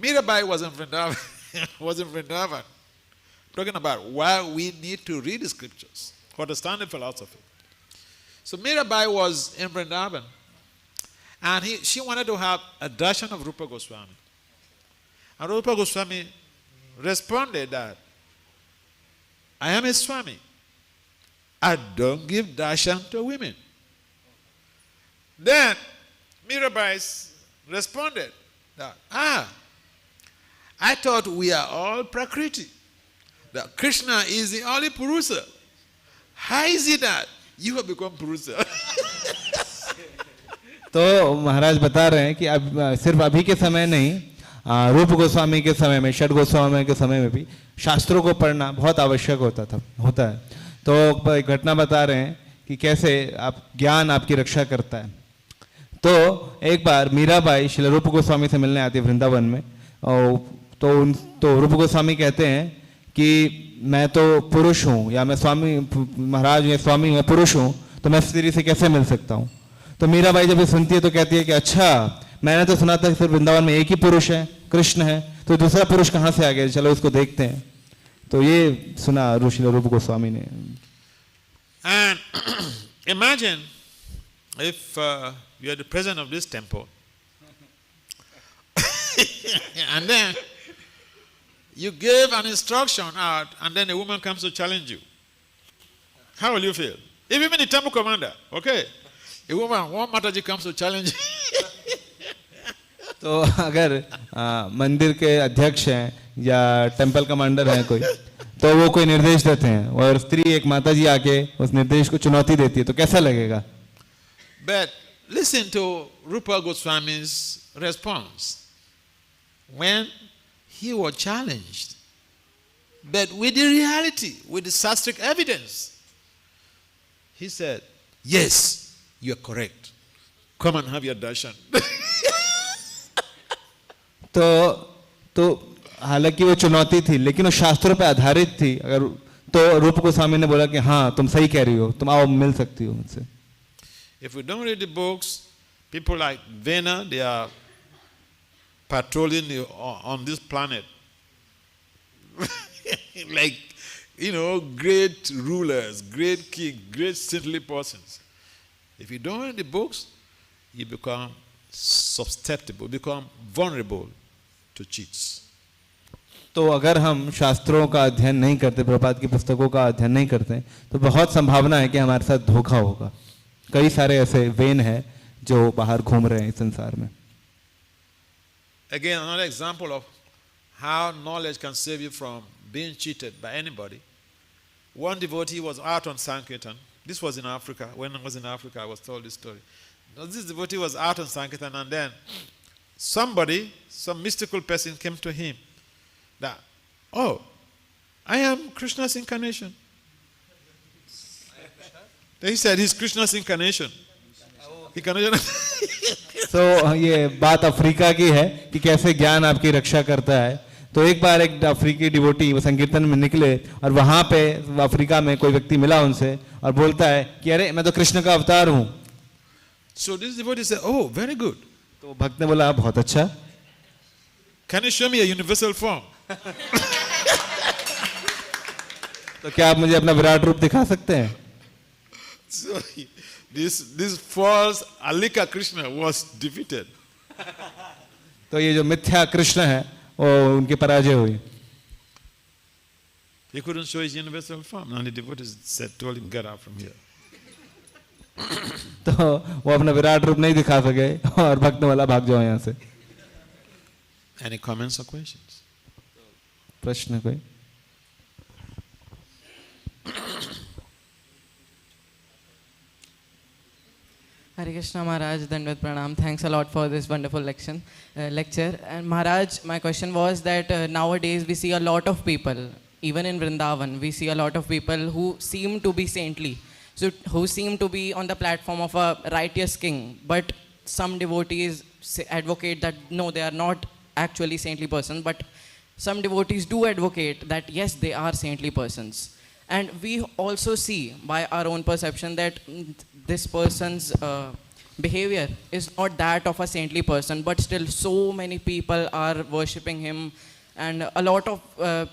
Mirabai was in Vrindavan. Talking about why we need to read the scriptures, understand the philosophy. So Mirabai was in Vrindavan, and she wanted to have a darshan of Rupa Goswami. And Rupa Goswami responded that, I am a Swami. I don't give darshan to women. Then Mirabai responded that, I thought we are all Prakriti. That Krishna is the only Purusa. How is it that you have become Purusa?
तो महाराज बता रहे हैं कि अब सिर्फ अभी के समय नहीं, रूप गोस्वामी के समय में, षड गोस्वामी के समय में भी शास्त्रों को पढ़ना बहुत आवश्यक होता है। तो एक घटना बता रहे हैं कि कैसे ज्ञान आपकी रक्षा करता है। तो एक बार मीराबाई श्री रूप गोस्वामी से मिलने आती है वृंदावन में, तो रूप गोस्वामी कहते हैं कि मैं तो पुरुष हूँ, या मैं स्वामी महाराज या स्वामी मैं पुरुष हूँ, तो मैं स्त्री से कैसे मिल सकता हूँ। तो मीराबाई जब ये सुनती है तो कहती है कि अच्छा, मैंने तो सुना था कि सिर्फ वृंदावन में एक ही पुरुष है, कृष्ण है, तो दूसरा पुरुष कहाँ से आ गया, चलो इसको देखते हैं। तो ये सुना ऋषि रूप गोस्वामी ने।
And imagine if you are the president of this temple and then you gave an instruction out and then a woman comes to challenge you. How will you feel? If even the temple commander, okay, a woman, one Mataji comes to challenge you.
तो अगर मंदिर के अध्यक्ष हैं या temple commander हैं कोई, तो वो कोई निर्देश देते हैं और स्त्री एक माताजी आके उस निर्देश को चुनौती देती है, तो कैसा लगेगा।
But listen to Rupa Goswami's response when he was challenged, but with the reality, with the sastric evidence. He said, yes, You are correct. Come and have your darshan.
तो हालांकि वो चुनौती थी लेकिन वो शास्त्रों पे आधारित थी। अगर तो रूप गोस्वामी ने बोला कि हाँ तुम सही कह रही हो, तुम आओ मिल सकती हो मुझसे।
If we don't read the books, people like Vena, they are patrolling on this planet. Like, great rulers, great kings, great saintly persons. If you don't read the books, you become susceptible, become vulnerable to cheats.
तो अगर हम शास्त्रों का अध्ययन नहीं करते, प्रभुपाद की पुस्तकों का अध्ययन नहीं करते, तो बहुत संभावना है कि हमारे साथ धोखा होगा। कई सारे ऐसे वेन हैं जो बाहर घूम रहे हैं इस संसार में।
Again, another example of how knowledge can save you from being cheated by anybody. One devotee was out on Sankirtan. This was in Africa. When I was in Africa, I was told this story. This devotee was out on Sankirtan, and then some mystical person came to him that, oh, I am Krishna's incarnation. Then he said, he's Krishna's incarnation.
So ये बात Africa की है कि कैसे ज्ञान आपकी रक्षा करता है। तो एक बार एक अफ्रीकी डिवोटी वो संकीर्तन में निकले और वहां पे अफ्रीका में कोई व्यक्ति मिला उनसे और बोलता है कि अरे मैं तो कृष्ण का अवतार हूँ।
So this devotee said, oh, very good.
तो भक्त ने बोला बहुत अच्छा।
Can you show me a universal form?
तो क्या आप मुझे अपना विराट रूप दिखा सकते हैं?
So this false Alika Krishna was defeated.
तो ये जो मिथ्या कृष्ण है वो उनकी पराजय हुई।
He couldn't show his universal form, and the devotees told him, get out from here.
तो वो अपना विराट रूप नहीं दिखा सके और भक्त ने बोला भाग जाओ यहाँ से।
Any comments or questions?
प्रश्न कोई?
Hare Krishna Maharaj, Dandvat Pranam. Thanks a lot for this wonderful lecture. And Maharaj, my question was that nowadays we see a lot of people, even in Vrindavan, we see a lot of people who seem to be saintly, so who seem to be on the platform of a righteous king. But some devotees advocate that no, they are not actually saintly persons. But some devotees do advocate that yes, they are saintly persons. And we also see by our own perception that this person's behavior is not that of a saintly person, but still so many people are worshipping him, and a lot of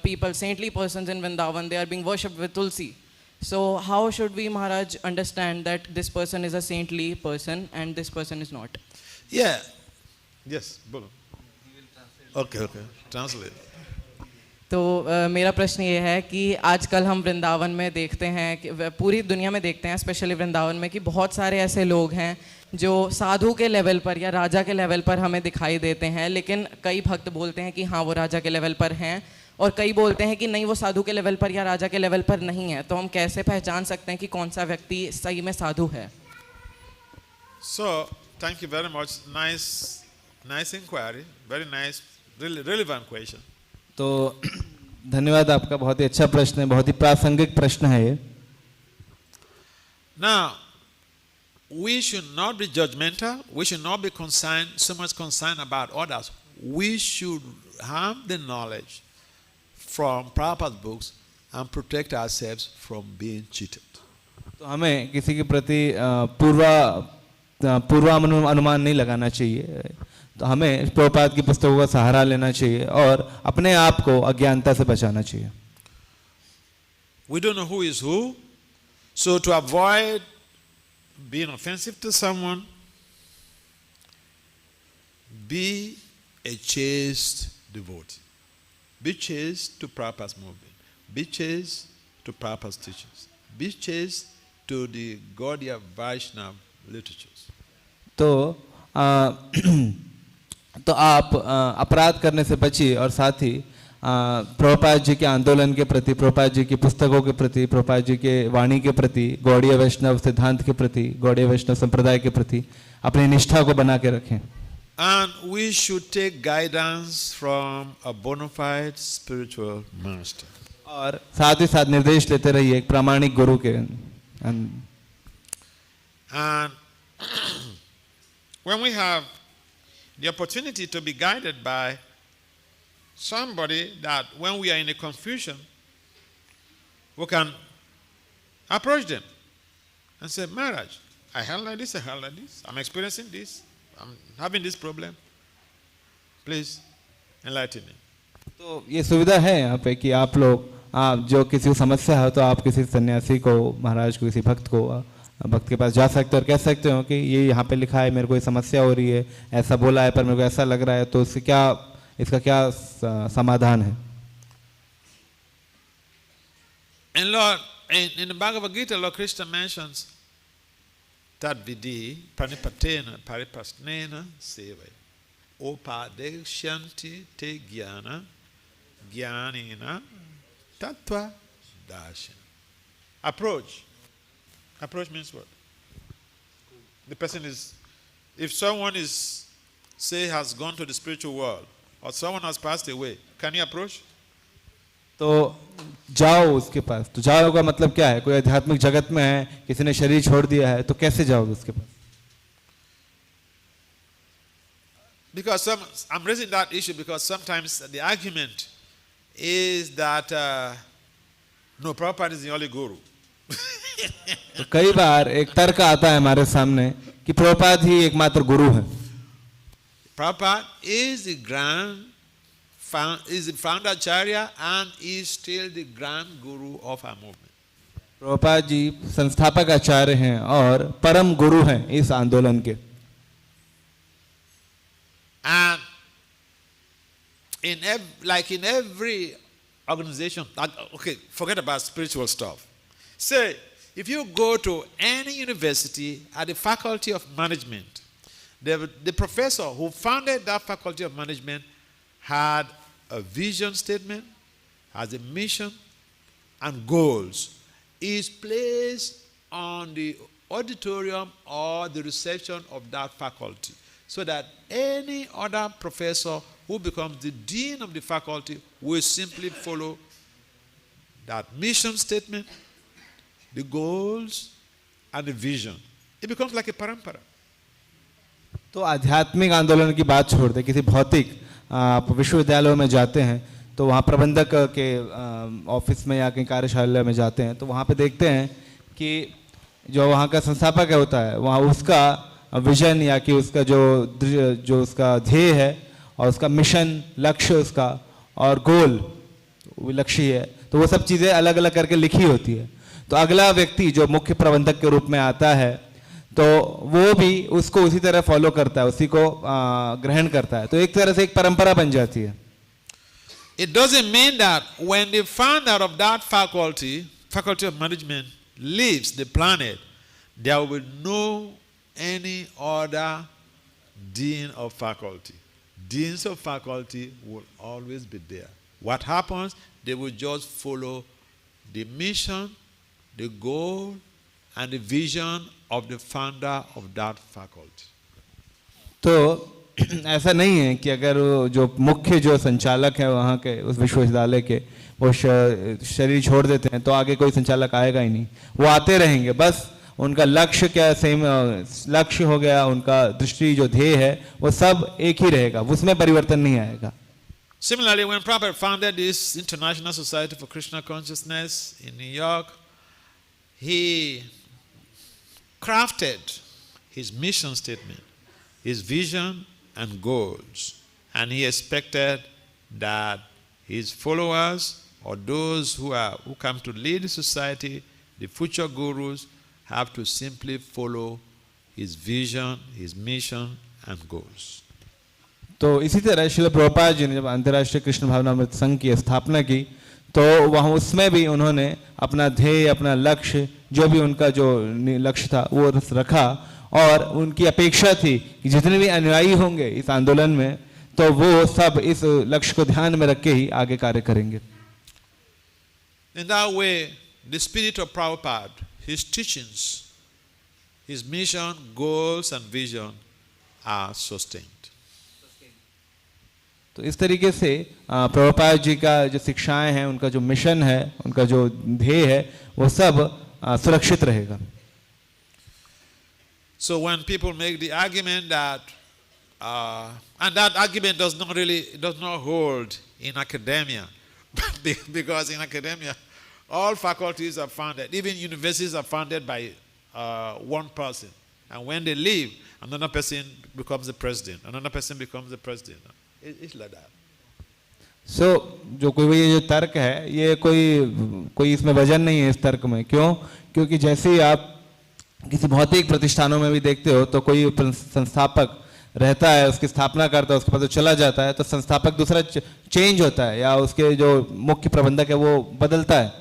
people, saintly persons in Vrindavan, they are being worshipped with Tulsi. So how should we, Maharaj, understand that this person is a saintly person and this person is not?
Yeah. Yes, bolo. Okay. Translate.
तो मेरा प्रश्न ये है कि आजकल हम वृंदावन में देखते हैं कि पूरी दुनिया में देखते हैं, स्पेशली वृंदावन में, कि बहुत सारे ऐसे लोग हैं जो साधु के लेवल पर या राजा के लेवल पर हमें दिखाई देते हैं, लेकिन कई भक्त बोलते हैं कि हाँ वो राजा के लेवल पर हैं, और कई बोलते हैं कि नहीं वो साधु के लेवल पर या राजा के लेवल पर नहीं है। तो हम कैसे पहचान सकते हैं कि कौन सा व्यक्ति सही में साधु है?
So, thank you very much. Nice inquiry. Very nice, really relevant question.
तो धन्यवाद आपका, बहुत ही अच्छा प्रश्न है, बहुत ही प्रासंगिक प्रश्न है ये।
Now, we should not be judgmental. We should not be so much concerned about others. We should have the knowledge from Prabhupada's books and protect ourselves from being cheated.
तो हमें किसी के प्रति पूर्वानुमान नहीं लगाना चाहिए। तो हमें प्रभुपाद की पुस्तकों का सहारा लेना चाहिए और अपने आप को अज्ञानता से बचाना चाहिए।
We don't know who is who, so to avoid being offensive to someone, be a chaste devotee. Be chaste to Prabhupada's movement. Be chaste to Prabhupada's teachings. Be chaste to the Gaudiya Vaishnava literatures.
तो आप अपराध करने से बचिए और साथ ही प्रभुपाद जी के आंदोलन के प्रति, प्रभुपाद जी की पुस्तकों के प्रति, प्रभुपाद जी के वाणी के प्रति, गौड़ीय वैष्णव सिद्धांत के प्रति, गौड़ीय वैष्णव संप्रदाय के प्रति अपनी निष्ठा को बना के रखें।
And we should take guidance from a bona fide spiritual master.
और साथ ही साथ निर्देश लेते रहिए एक प्रामाणिक गुरु के।
And when we have the opportunity to be guided by somebody that when we are in a confusion, we can approach them and say, Maharaj, I heard like this, I'm experiencing this, I'm having this problem. Please enlighten me.
तो ये सुविधा है यहाँ पे कि आप जो किसी को समस्या है तो आप किसी सन्यासी को, महाराज को, किसी भक्त को, भक्त के पास जा सकते हो और कह सकते हो कि ये यहाँ पे लिखा है, मेरे को ये समस्या हो रही है, ऐसा बोला है पर मेरे को ऐसा लग रहा है, तो इसका क्या समाधान है.
And Lord, in the Bhagavad Gita, Lord Krishna mentions Tad Vidhi Pranipatena Paripasnena Sevaya Upadekshanti Te Jnana Jnanina Tattva Darshana. Approach means what? The person is, if someone is, say, has gone to the spiritual world, or someone has passed away, can you approach?
तो जाओ उसके पास. तो जाओ का मतलब क्या है? कोई आध्यात्मिक जगत में है, किसी ने शरीर छोड़ दिया है, तो कैसे जाओगे उसके पास?
Because I'm raising that issue because sometimes the argument is that no, Prabhupada is the only guru.
तो कई बार एक तर्क आता है हमारे सामने कि प्रभुपाद ही एकमात्र गुरु है.
Prabhupada is the founder acharya and is still the grand guru of our movement.
Prabhupada ji संस्थापक आचार्य हैं और परम गुरु हैं इस आंदोलन के.
And in every organization, okay, forget about spiritual stuff. Say, if you go to any university at the faculty of management, the professor who founded that faculty of management had a vision statement, has a mission, and goals. Is placed on the auditorium or the reception of that faculty, so that any other professor who becomes the dean of the faculty will simply follow that mission statement, the goals, and the vision. It becomes like a parampara.
तो आध्यात्मिक आंदोलन की बात छोड़ दे, किसी भौतिक आप विश्वविद्यालयों में जाते हैं तो वहाँ प्रबंधक के ऑफिस में या कहीं कार्यशाला में जाते हैं तो वहाँ पे देखते हैं कि जो वहाँ का संस्थापक होता है वहाँ उसका विजन या कि उसका जो उसका ध्येय है और उसका मिशन, लक्ष्य उसका और गोल, लक्ष्य है, तो वो सब चीज़ें अलग अलग करके लिखी होती है. तो अगला व्यक्ति जो मुख्य प्रबंधक के रूप में आता है तो वो भी उसको उसी तरह फॉलो करता है, उसी को ग्रहण करता है. तो एक तरह से एक परंपरा बन जाती है.
It doesn't mean that when the founder of that faculty of management, leaves the planet, there will be no any other dean of faculty. Deans of faculty will always be there. What happens? They will just follow the mission, the goal, and the vision of the founder of that faculty.
तो ऐसा नहीं है कि अगर जो मुख्य जो संचालक है वहाँ के उस विश्वविद्यालय के वो शरीर छोड़ देते हैं तो आगे कोई संचालक आएगा ही नहीं. वो आते रहेंगे, बस उनका लक्ष्य क्या सेम लक्ष्य हो गया, उनका दृष्टि जो ध्येय है वो सब एक ही रहेगा, उसमें परिवर्तन नहीं आएगा.
Similarly, when Prabhupada founded this International Society for Krishna Consciousness in New York, he crafted his mission statement, his vision and goals, and he expected that his followers or those who come to lead the society, the future gurus, have to simply follow his vision, his mission and goals.
तो इसी तरह श्रील प्रभुपाद जी ने जब अंतर्राष्ट्रीय कृष्ण भावनामृत संघ की स्थापना की तो वहाँ उसमें भी उन्होंने अपना ध्येय, अपना लक्ष्य, जो भी उनका जो लक्ष्य था वो रखा और उनकी अपेक्षा थी कि जितने भी अनुयायी होंगे इस आंदोलन में तो वो सब इस लक्ष्य को ध्यान में रख के ही आगे कार्य करेंगे.
In that way, the spirit of Prabhupada, his teachings, his mission, goals and vision are sustained.
तो इस तरीके से प्रभुपाद जी का जो शिक्षाएं हैं, उनका जो मिशन है, उनका जो ध्येय है वो सब सुरक्षित रहेगा.
So when people make the argument that, and that argument does not hold in academia, because in academia, all faculties are founded, even universities are founded by one person. And when they leave, another person becomes the president. Another person becomes the president. It's like that.
So, जो कोई ये जो तर्क है, ये कोई इसमें वजन नहीं है इस तर्क में. क्यों? क्योंकि जैसे ही आप किसी भौतिक प्रतिष्ठानों में भी देखते हो, तो कोई संस्थापक रहता है, उसकी स्थापना करता है, उसके बाद चला जाता है, तो संस्थापक दूसरा चेंज होता है, या उसके जो मुख्य प्रबंधक है वो बदलता है.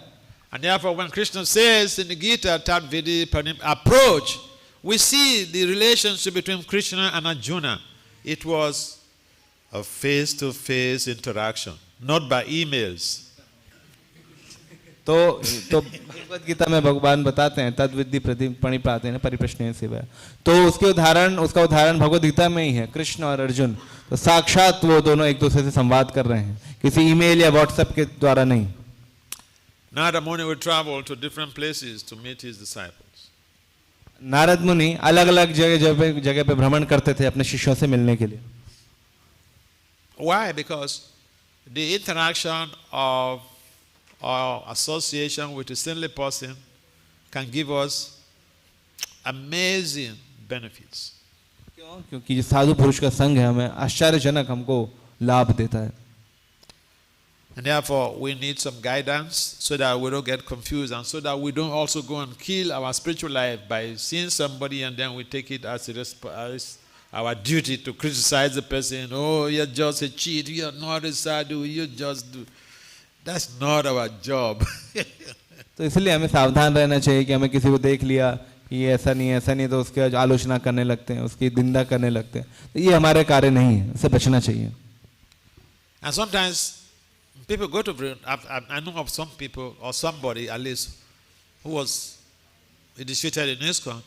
And therefore, when Krishna says in the Gita, Tat Vidi Panim approach, we see the relationship between Krishna and Arjuna. It was a face-to-face interaction, not by emails.
तो भगवद गीता में भगवान बताते हैं तद विद्धि प्रणिपाते हैं परिप्रश्न सेवा. तो उसका उदाहरण भगवद गीता में ही है, कृष्ण और अर्जुन. तो साक्षात वो दोनों एक दूसरे से संवाद कर रहे हैं, किसी ईमेल या व्हाट्सएप के द्वारा नहीं.
Narada Muni would travel to different places to meet his disciples.
Narad मुनि अलग अलग जगह पे भ्रमण करते थे अपने शिष्यों से मिलने के लिए.
Why? Because the interaction of or association with a saintly person can give us amazing benefits.
क्यों? क्योंकि साधु पुरुष का संग है, हमें आश्चर्यजनक हमको लाभ देता है.
And therefore, we need some guidance so that we don't get confused, and so that we don't also go and kill our spiritual life by seeing somebody and then we take it as our duty to criticize the person. Oh, you're just a cheat, you're not a sadhu, you just do. That's not our job.
तो इसलिए हमें सावधान रहना चाहिए कि हमें किसी को देख लिया ये ऐसा नहीं तो उसकी आलोचना करने लगते हैं, उसकी निंदा करने लगते हैं. तो ये हमारे कार्य नहीं है, इससे बचना चाहिए.
And sometimes people go to I know of some people or somebody at least who was initiated in ISKCON.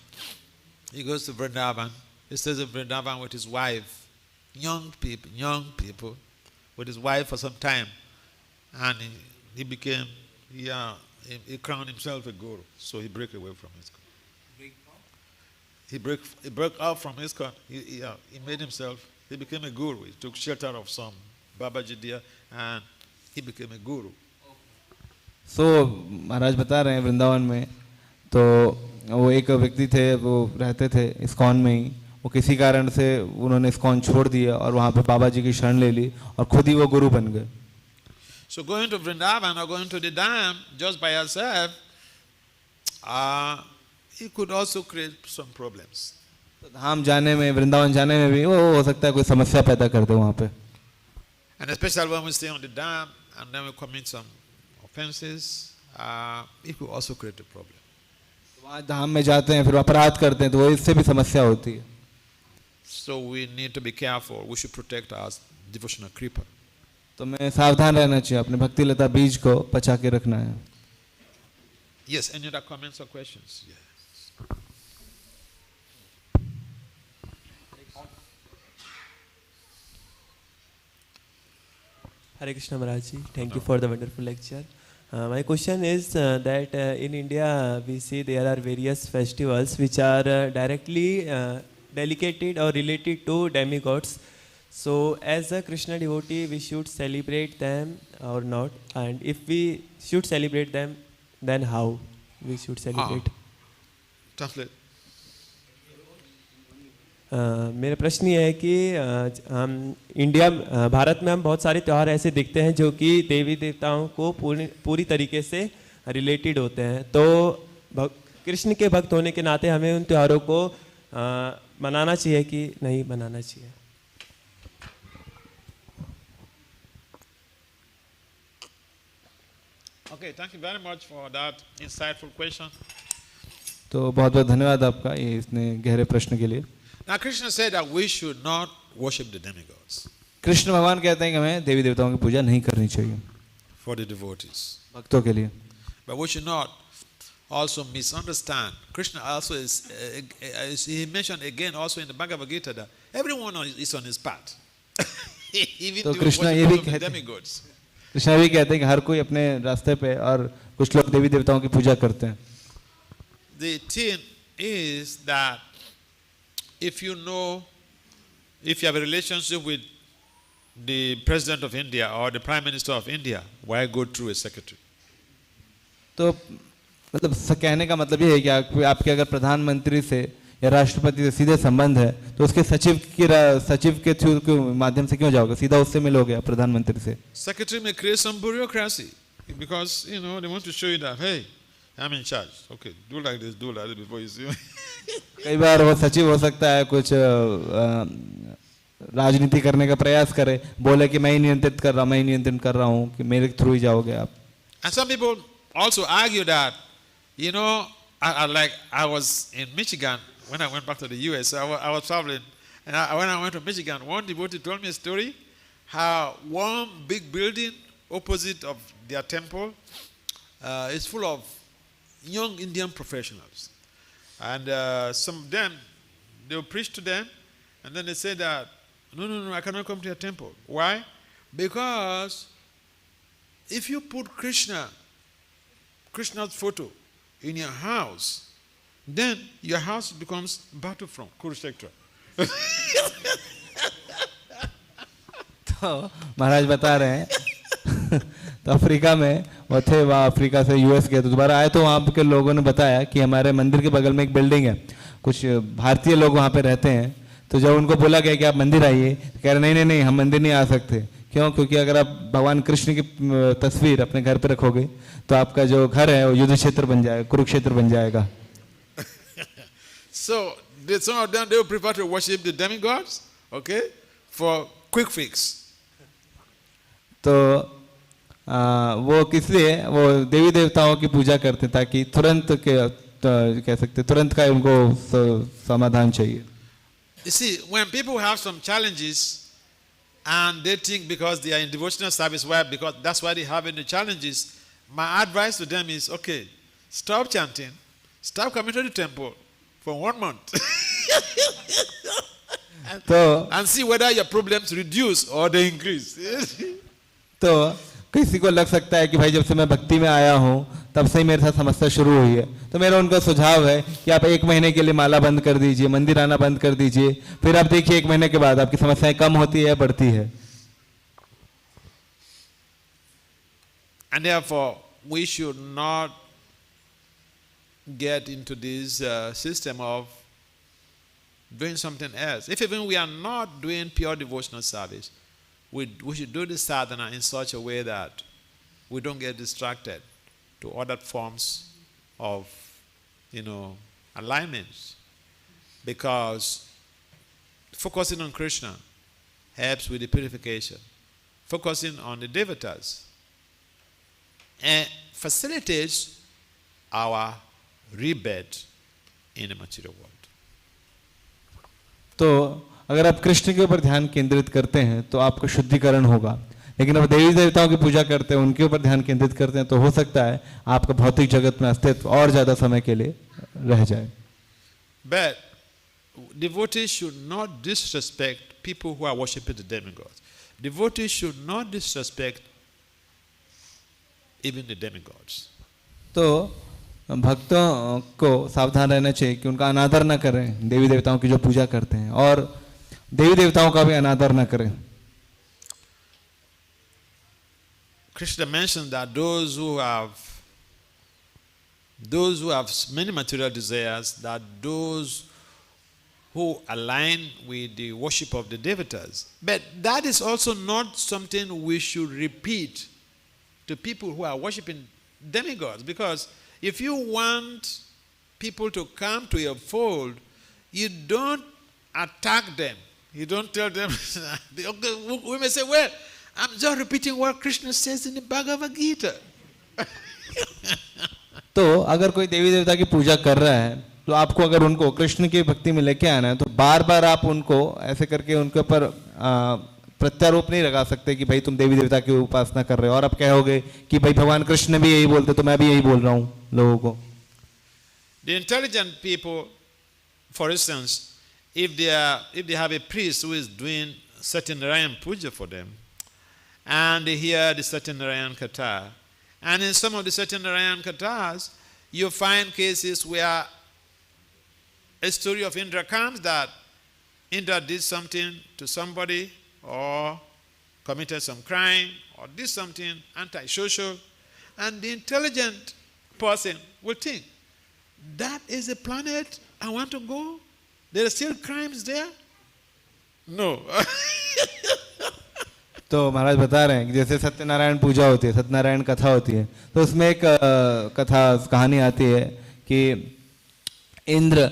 He goes to Vrindavan. He stays in Vrindavan with his wife, young people, with his wife for some time, and he crowned himself a guru. So he broke away from ISKCON. He broke out from ISKCON. He made himself. He became a guru. He took shelter of some Babaji there, and he became a guru.
So महाराज बता रहे हैं वृंदावन में तो वो एक व्यक्ति थे, वो रहते थे इस्कॉन में ही. वो किसी कारण से उन्होंने इस्कॉन छोड़ दिया और वहाँ पे बाबा जी की शरण ले ली और खुद ही वो गुरु बन गए.
So going to Vrindavan or going to the Dham just by yourself, it could also create some problems.
तो धाम जाने में, वृंदावन जाने में भी वो हो सकता है कोई समस्या पैदा कर दे वहाँ पे.
And especially when we stay on the Dham and then we commit some offenses, it could also create a problem.
वहाँ धाम में जाते हैं फिर अपराध करते हैं तो वो इससे भी समस्या होती है.
So we need to be careful. We should protect our devotional creeper.
तो मैं सावधान रहना चाहिए, अपने भक्ति लता बीज को बचा के रखना है.
Yes, any other comments or questions? Yes.
Hare Krishna Maharaj ji, thank you for the wonderful lecture. My question is that in India we see there are various festivals which are directly dedicated or related to demigods. So as a Krishna devotee we should celebrate them or not, and if we should celebrate them then how we should celebrate?
Translate.
मेरा प्रश्न ये है कि हम भारत में हम बहुत सारे त्यौहार ऐसे दिखते हैं जो कि देवी देवताओं को पूरी तरीके से रिलेटेड होते हैं. तो कृष्ण के भक्त होने के नाते हमें उन त्योहारों को मनाना चाहिए कि नहीं मनाना चाहिए?
Okay, thank you very much for that insightful question.
तो बहुत बहुत धन्यवाद आपका ये इतने गहरे प्रश्न के लिए.
Now Krishna said that we should not worship the demigods.
Krishna भगवान कहते हैं कि हमें देवी देवताओं की पूजा नहीं करनी चाहिए
For the devotees.
भक्तों के लिए.
But we should not also misunderstand. Krishna also he mentioned again also in the Bhagavad Gita that everyone is on his path. Even
तो
the
कृष्णा ये भी
worshippers of the
कहते हैं,
demigods.
कृष्णा भी कहते हैं कि हर कोई अपने रास्ते पे और कुछ लोग देवी देवताओं की पूजा करते हैं.
The thing is that if you have a relationship with the President of India or the Prime Minister of India, why go through a secretary?
तो मतलब कहने का मतलब ये है कि आपके अगर प्रधानमंत्री से या राष्ट्रपति से सीधे संबंध है तो उसके सचिव के थ्रू के माध्यम से क्यों जाओगे, सीधा उससे मिलोगे आप प्रधानमंत्री से.
Secretary may create some bureaucracy because they want to show you that, hey, I'm in charge. Okay, do like this before you see me.
कई बार वो सचिव हो सकता है कुछ राजनीति करने का प्रयास करे, बोले कि मैं ही नियंत्रित कर रहा हूँ कि मेरे थ्रू ही जाओगे आप.
And some people also argue that, I was in Michigan when I went back to the US. I was traveling, and when I went to Michigan, one devotee told me a story how one big building opposite of their temple is full of young Indian professionals. And some of them, they will preach to them, and then they say that, no, I cannot come to your temple. Why? Because if you put Krishna's photo in your house, then your house becomes battlefront, Kurukshetra.
तो महाराज बता रहे हैं तो Africa में वो थे, वहाँ Africa से यूएस गए तो दोबारा आए तो वहाँ के लोगों ने बताया कि हमारे मंदिर के बगल में एक बिल्डिंग है, कुछ भारतीय लोग वहाँ पे रहते हैं. तो जब उनको बोला गया कि आप मंदिर आइए, कह रहे नहीं हम मंदिर नहीं आ सकते. क्यों? क्योंकि अगर आप भगवान कृष्ण की तस्वीर अपने घर पे रखोगे तो आपका जो घर है वो युद्ध क्षेत्र बन जाएगा, कुरुक्षेत्र बन जाएगा.
So some of them, they will prefer to worship the demigods, okay, for quick fix.
तो वो किस लिए वो देवी देवताओं की पूजा करते ताकि तुरंत कह सकते तुरंत का उनको समाधान चाहिए.
You see, when people have some challenges and they think because they are in devotional service, why? Because that's why they have the challenges. My advice to them is, okay, stop chanting, stop coming to the temple for 1 month, and see whether your problems reduce or they increase.
तो किसी को लग सकता है कि भाई जब से मैं भक्ति में आया हूँ तब से ही मेरे साथ समस्या शुरू हुई है, तो मेरा उनका सुझाव है कि आप 1 महीने के लिए माला बंद कर दीजिए, मंदिर आना बंद कर दीजिए, फिर आप देखिए 1 महीने के बाद आपकी समस्याएं कम होती है या बढ़ती है.
And therefore, we should not get into this system of doing something else. If even we are not doing pure devotional service, we should do the sadhana in such a way that we don't get distracted to other forms of, alignments. Because focusing on Krishna helps with the purification. Focusing on the devatas and facilitates our rebirth in the material world.
तो अगर आप कृष्ण के ऊपर ध्यान केंद्रित करते हैं तो आपका शुद्धिकरण होगा, लेकिन आप देवी देवताओं की पूजा करते हैं, उनके ऊपर ध्यान केंद्रित करते हैं तो हो सकता है आपका भौतिक जगत में अस्तित्व और ज्यादा समय के लिए रह जाए.
But devotees should not disrespect people who are worshiping the demigods. Devotees should not disrespect even the demigods.
तो भक्तों को सावधान रहना चाहिए कि उनका अनादर न करें, देवी देवताओं की जो पूजा करते हैं, और देवी देवताओं का भी अनादर न करें.
Krishna mentioned that those who have many material desires, that those who align with the worship of the devatas. But that is also not something we should repeat to people who are worshiping demigods, because if you want people to come to your fold, you don't attack them. You don't tell them, we may say, well, I'm just repeating what Krishna says in the Bhagavad Gita.
तो अगर कोई देवी देवता की पूजा कर रहा है तो आपको अगर उनको कृष्ण की भक्ति में लेके आना है तो बार बार आप उनको ऐसे करके उनके ऊपर प्रत्यारोप नहीं लगा सकते कि भाई तुम देवी देवता की उपासना कर रहे हो, और आप कहोगे कि भाई भगवान कृष्ण भी यही बोलते तो मैं भी यही बोल रहा हूँ लोगों को.
The intelligent people, for instance, if they have a priest who is doing Satyanarayan Puja for them, and they hear the Satyanarayan Katha, and in some of the Satyanarayan Kathas, you find cases where a story of Indra comes that Indra did something to somebody or committed some crime or did something antisocial, and the intelligent person will think, that is the planet I want to go? There are still crimes there? No.
तो महाराज बता रहे हैं कि जैसे सत्यनारायण पूजा होती है, सत्यनारायण कथा होती है, तो उसमें एक कहानी आती है कि इंद्र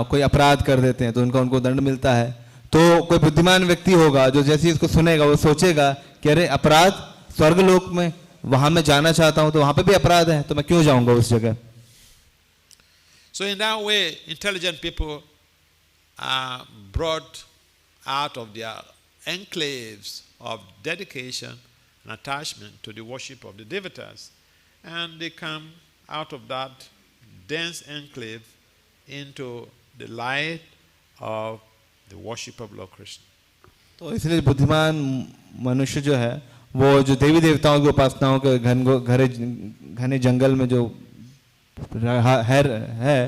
कोई अपराध कर देते हैं तो उनको दंड मिलता है। तो कोई बुद्धिमान व्यक्ति होगा जो जैसे ही इसको सुनेगा वो सोचेगा कि अरे अपराध स्वर्गलोक में, वहां मैं जाना चाहता हूं तो वहां पे भी अपराध है, तो मैं क्यों जाऊंगा उस जगह।
So in that way, intelligent people are brought out of their enclaves of dedication and attachment to the worship of the devatas, and they come out of that dense enclave into the light of the worship of Lord Krishna.
तो इसलिए बुद्धिमान मनुष्य जो है वो जो देवी देवताओं की उपासनाओं के घने जंगल में जो है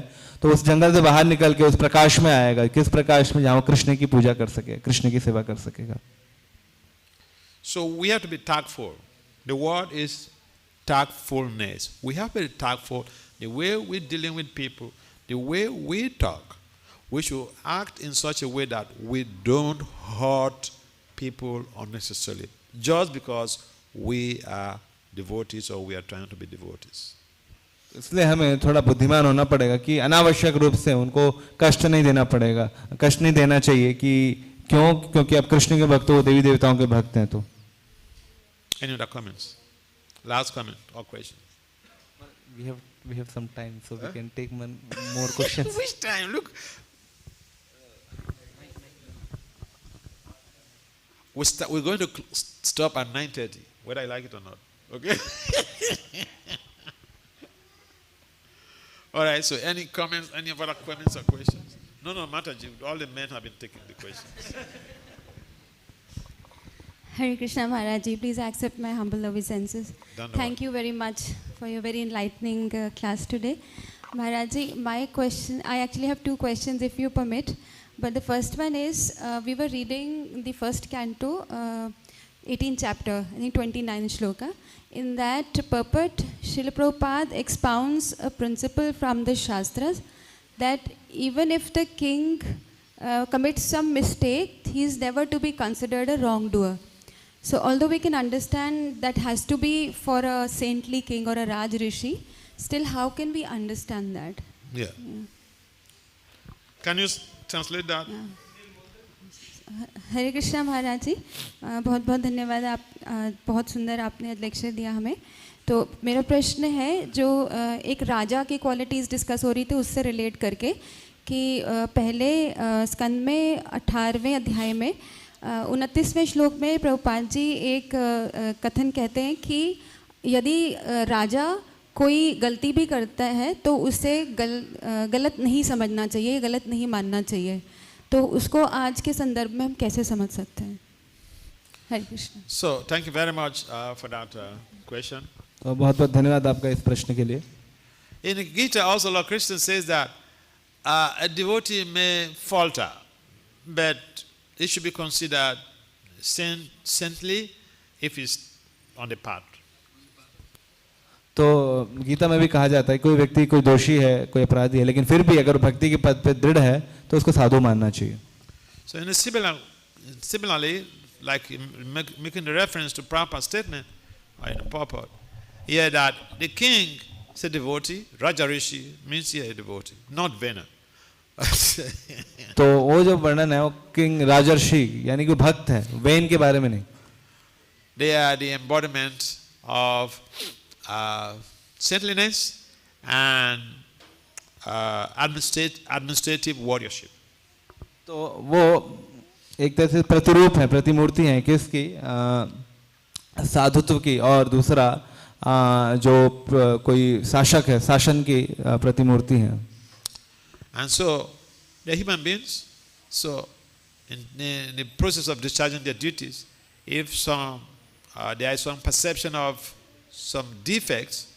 तो उस जंगल से बाहर निकल के उस प्रकाश में आएगा। किस प्रकाश में? जहाँ वो कृष्ण की पूजा कर सके, कृष्ण की सेवा कर सकेगा।
So we have to be tactful. The word is tactfulness. We have to be tactful. The way we're dealing with people, the way we talk, we should act in such a way that we don't hurt people unnecessarily, just because we are devotees or we are trying to be devotees.
इसलिए हमें थोड़ा बुद्धिमान होना पड़ेगा कि अनावश्यक रूप से उनको कष्ट नहीं देना पड़ेगा, कष्ट नहीं देना चाहिए कि क्योंकि आप कृष्ण के भक्त हो, देवी देवताओं के भक्त हैं। तो
Any other comments? Last comment or question?
we have some time, so we can take more questions.
Which time? Look. We're going to stop at 9:30, whether I like it or not. Okay? All right, so any comments, any other comments or questions? No, Mataji, all the men have been taking the questions.
Hare Krishna Maharaj Ji, please accept my humble obeisances.
Dandavad.
Thank you very much for your very enlightening class today. Maharaj Ji, my question, I actually have two questions if you permit. But the first one is, we were reading the first canto, 18th chapter, I think 29 shloka. In that purport, Srila Prabhupada expounds a principle from the Shastras that even if the king commits some mistake, he is never to be considered a wrongdoer. So although we can understand that has to be for a saintly king or a Raj Rishi, still how can we understand that?
Yeah. Can you translate that?
हरे कृष्णा महाराज जी, बहुत बहुत धन्यवाद। आप बहुत सुंदर आपने lecture दिया हमें। तो मेरा प्रश्न है, जो एक राजा की क्वालिटीज़ डिस्कस हो रही थी उससे रिलेट करके कि पहले स्कंद में 18वें अध्याय में 29वें श्लोक में प्रभुपाद जी एक कथन कहते हैं कि यदि राजा कोई गलती भी करता है तो उसे गलत नहीं समझना चाहिए, गलत नहीं मानना चाहिए। तो उसको आज के संदर्भ में हम कैसे समझ सकते हैं? हरे Krishna.
So, thank you very much for that question.
तो बहुत बहुत धन्यवाद आपका इस प्रश्न के लिए।
In Gita also Lord Krishna says that a devotee may falter, but it should be considered saintly if he's on the path.
तो गीता में भी कहा जाता है कोई व्यक्ति कोई दोषी है, कोई अपराधी है, लेकिन फिर भी अगर भक्ति के पद पे दृढ़ है तो उसको साधु मानना चाहिए।
So in a similarly, like making the reference to Prabhupada's statement in the purport, here that the king is a devotee, Raja Rishi means he is a devotee, not Vena.
तो वो जो वर्णन है वो किंग राजर्षि यानी कि भक्त है, वेन के बारे में नहीं।
They are the embodiment of saintliness and administrative warriorship.
तो वो एक तरह से प्रतिरूप है, प्रतिमूर्ति है किसकी? साधुत्व की, और दूसरा जो कोई शासक है, शासन की प्रतिमूर्ति है।
And so they're human beings. So in the process of discharging their duties, if there is some perception of some defects,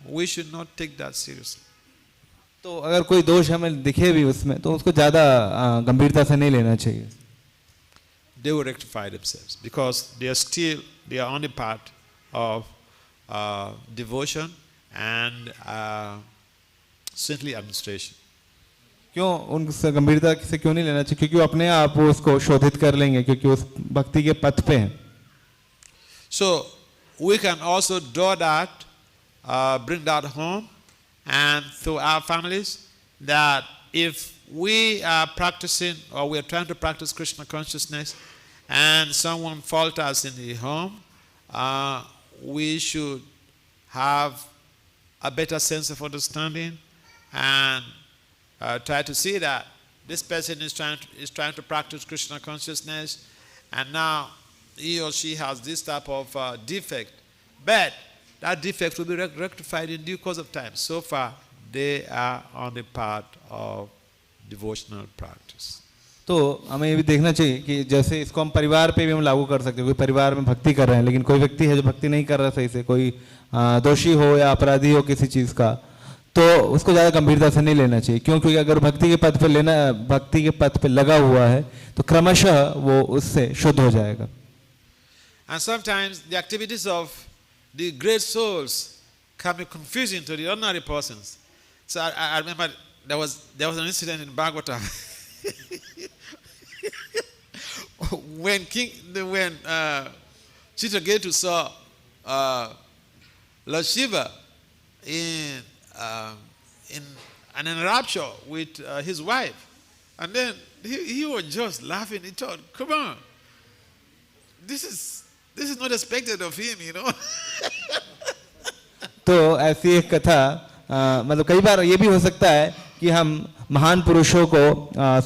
we should not take that seriously.
तो अगर कोई दोष हमें दिखे भी उसमें तो उसको ज़्यादा गंभीरता से नहीं लेना चाहिए.
They will rectify themselves because they are on the path of devotion and saintly administration.
क्यों उनसे गंभीरता से क्यों नहीं लेना चाहिए? क्योंकि वो अपने आप वो उसको शोधित कर लेंगे क्योंकि उस भक्ति के पथ पे हैं.
So we can also do that, bring that home and through our families, that if we are practicing or we are trying to practice Krishna consciousness and someone falters in the home, we should have a better sense of understanding and try to see that this person is trying to practice Krishna consciousness, and now he or she has this type of defect, but that defect will be rectified in due course of time. So far, they are on the path of devotional practice.
तो हमें ये भी देखना चाहिए कि जैसे इसको हम परिवार पे भी हम लागू कर सकते हैं. कोई परिवार में भक्ति कर रहे हैं लेकिन कोई व्यक्ति है जो भक्ति नहीं कर रहा सही से, कोई दोषी हो या अपराधी हो किसी चीज़ का, तो उसको ज़्यादा गंभीरता से नहीं लेना चाहिए. क्यों? क्योंकि अगर भक्ति के पथ पे लगा हुआ है तो क्रमशः वो उससे शुद्ध हो जाएगा.
And sometimes the activities of the great souls can be confusing to the ordinary persons. So I remember there was an incident in Bhagavatam when Chitraketu saw Lord Shiva in an enrapture with his wife, and then he was just laughing. He thought, "Come on, this is not expected of him, you know."
तो ऐसी एक कथा मतलब कई बार ये भी हो सकता है कि हम महान पुरुषों को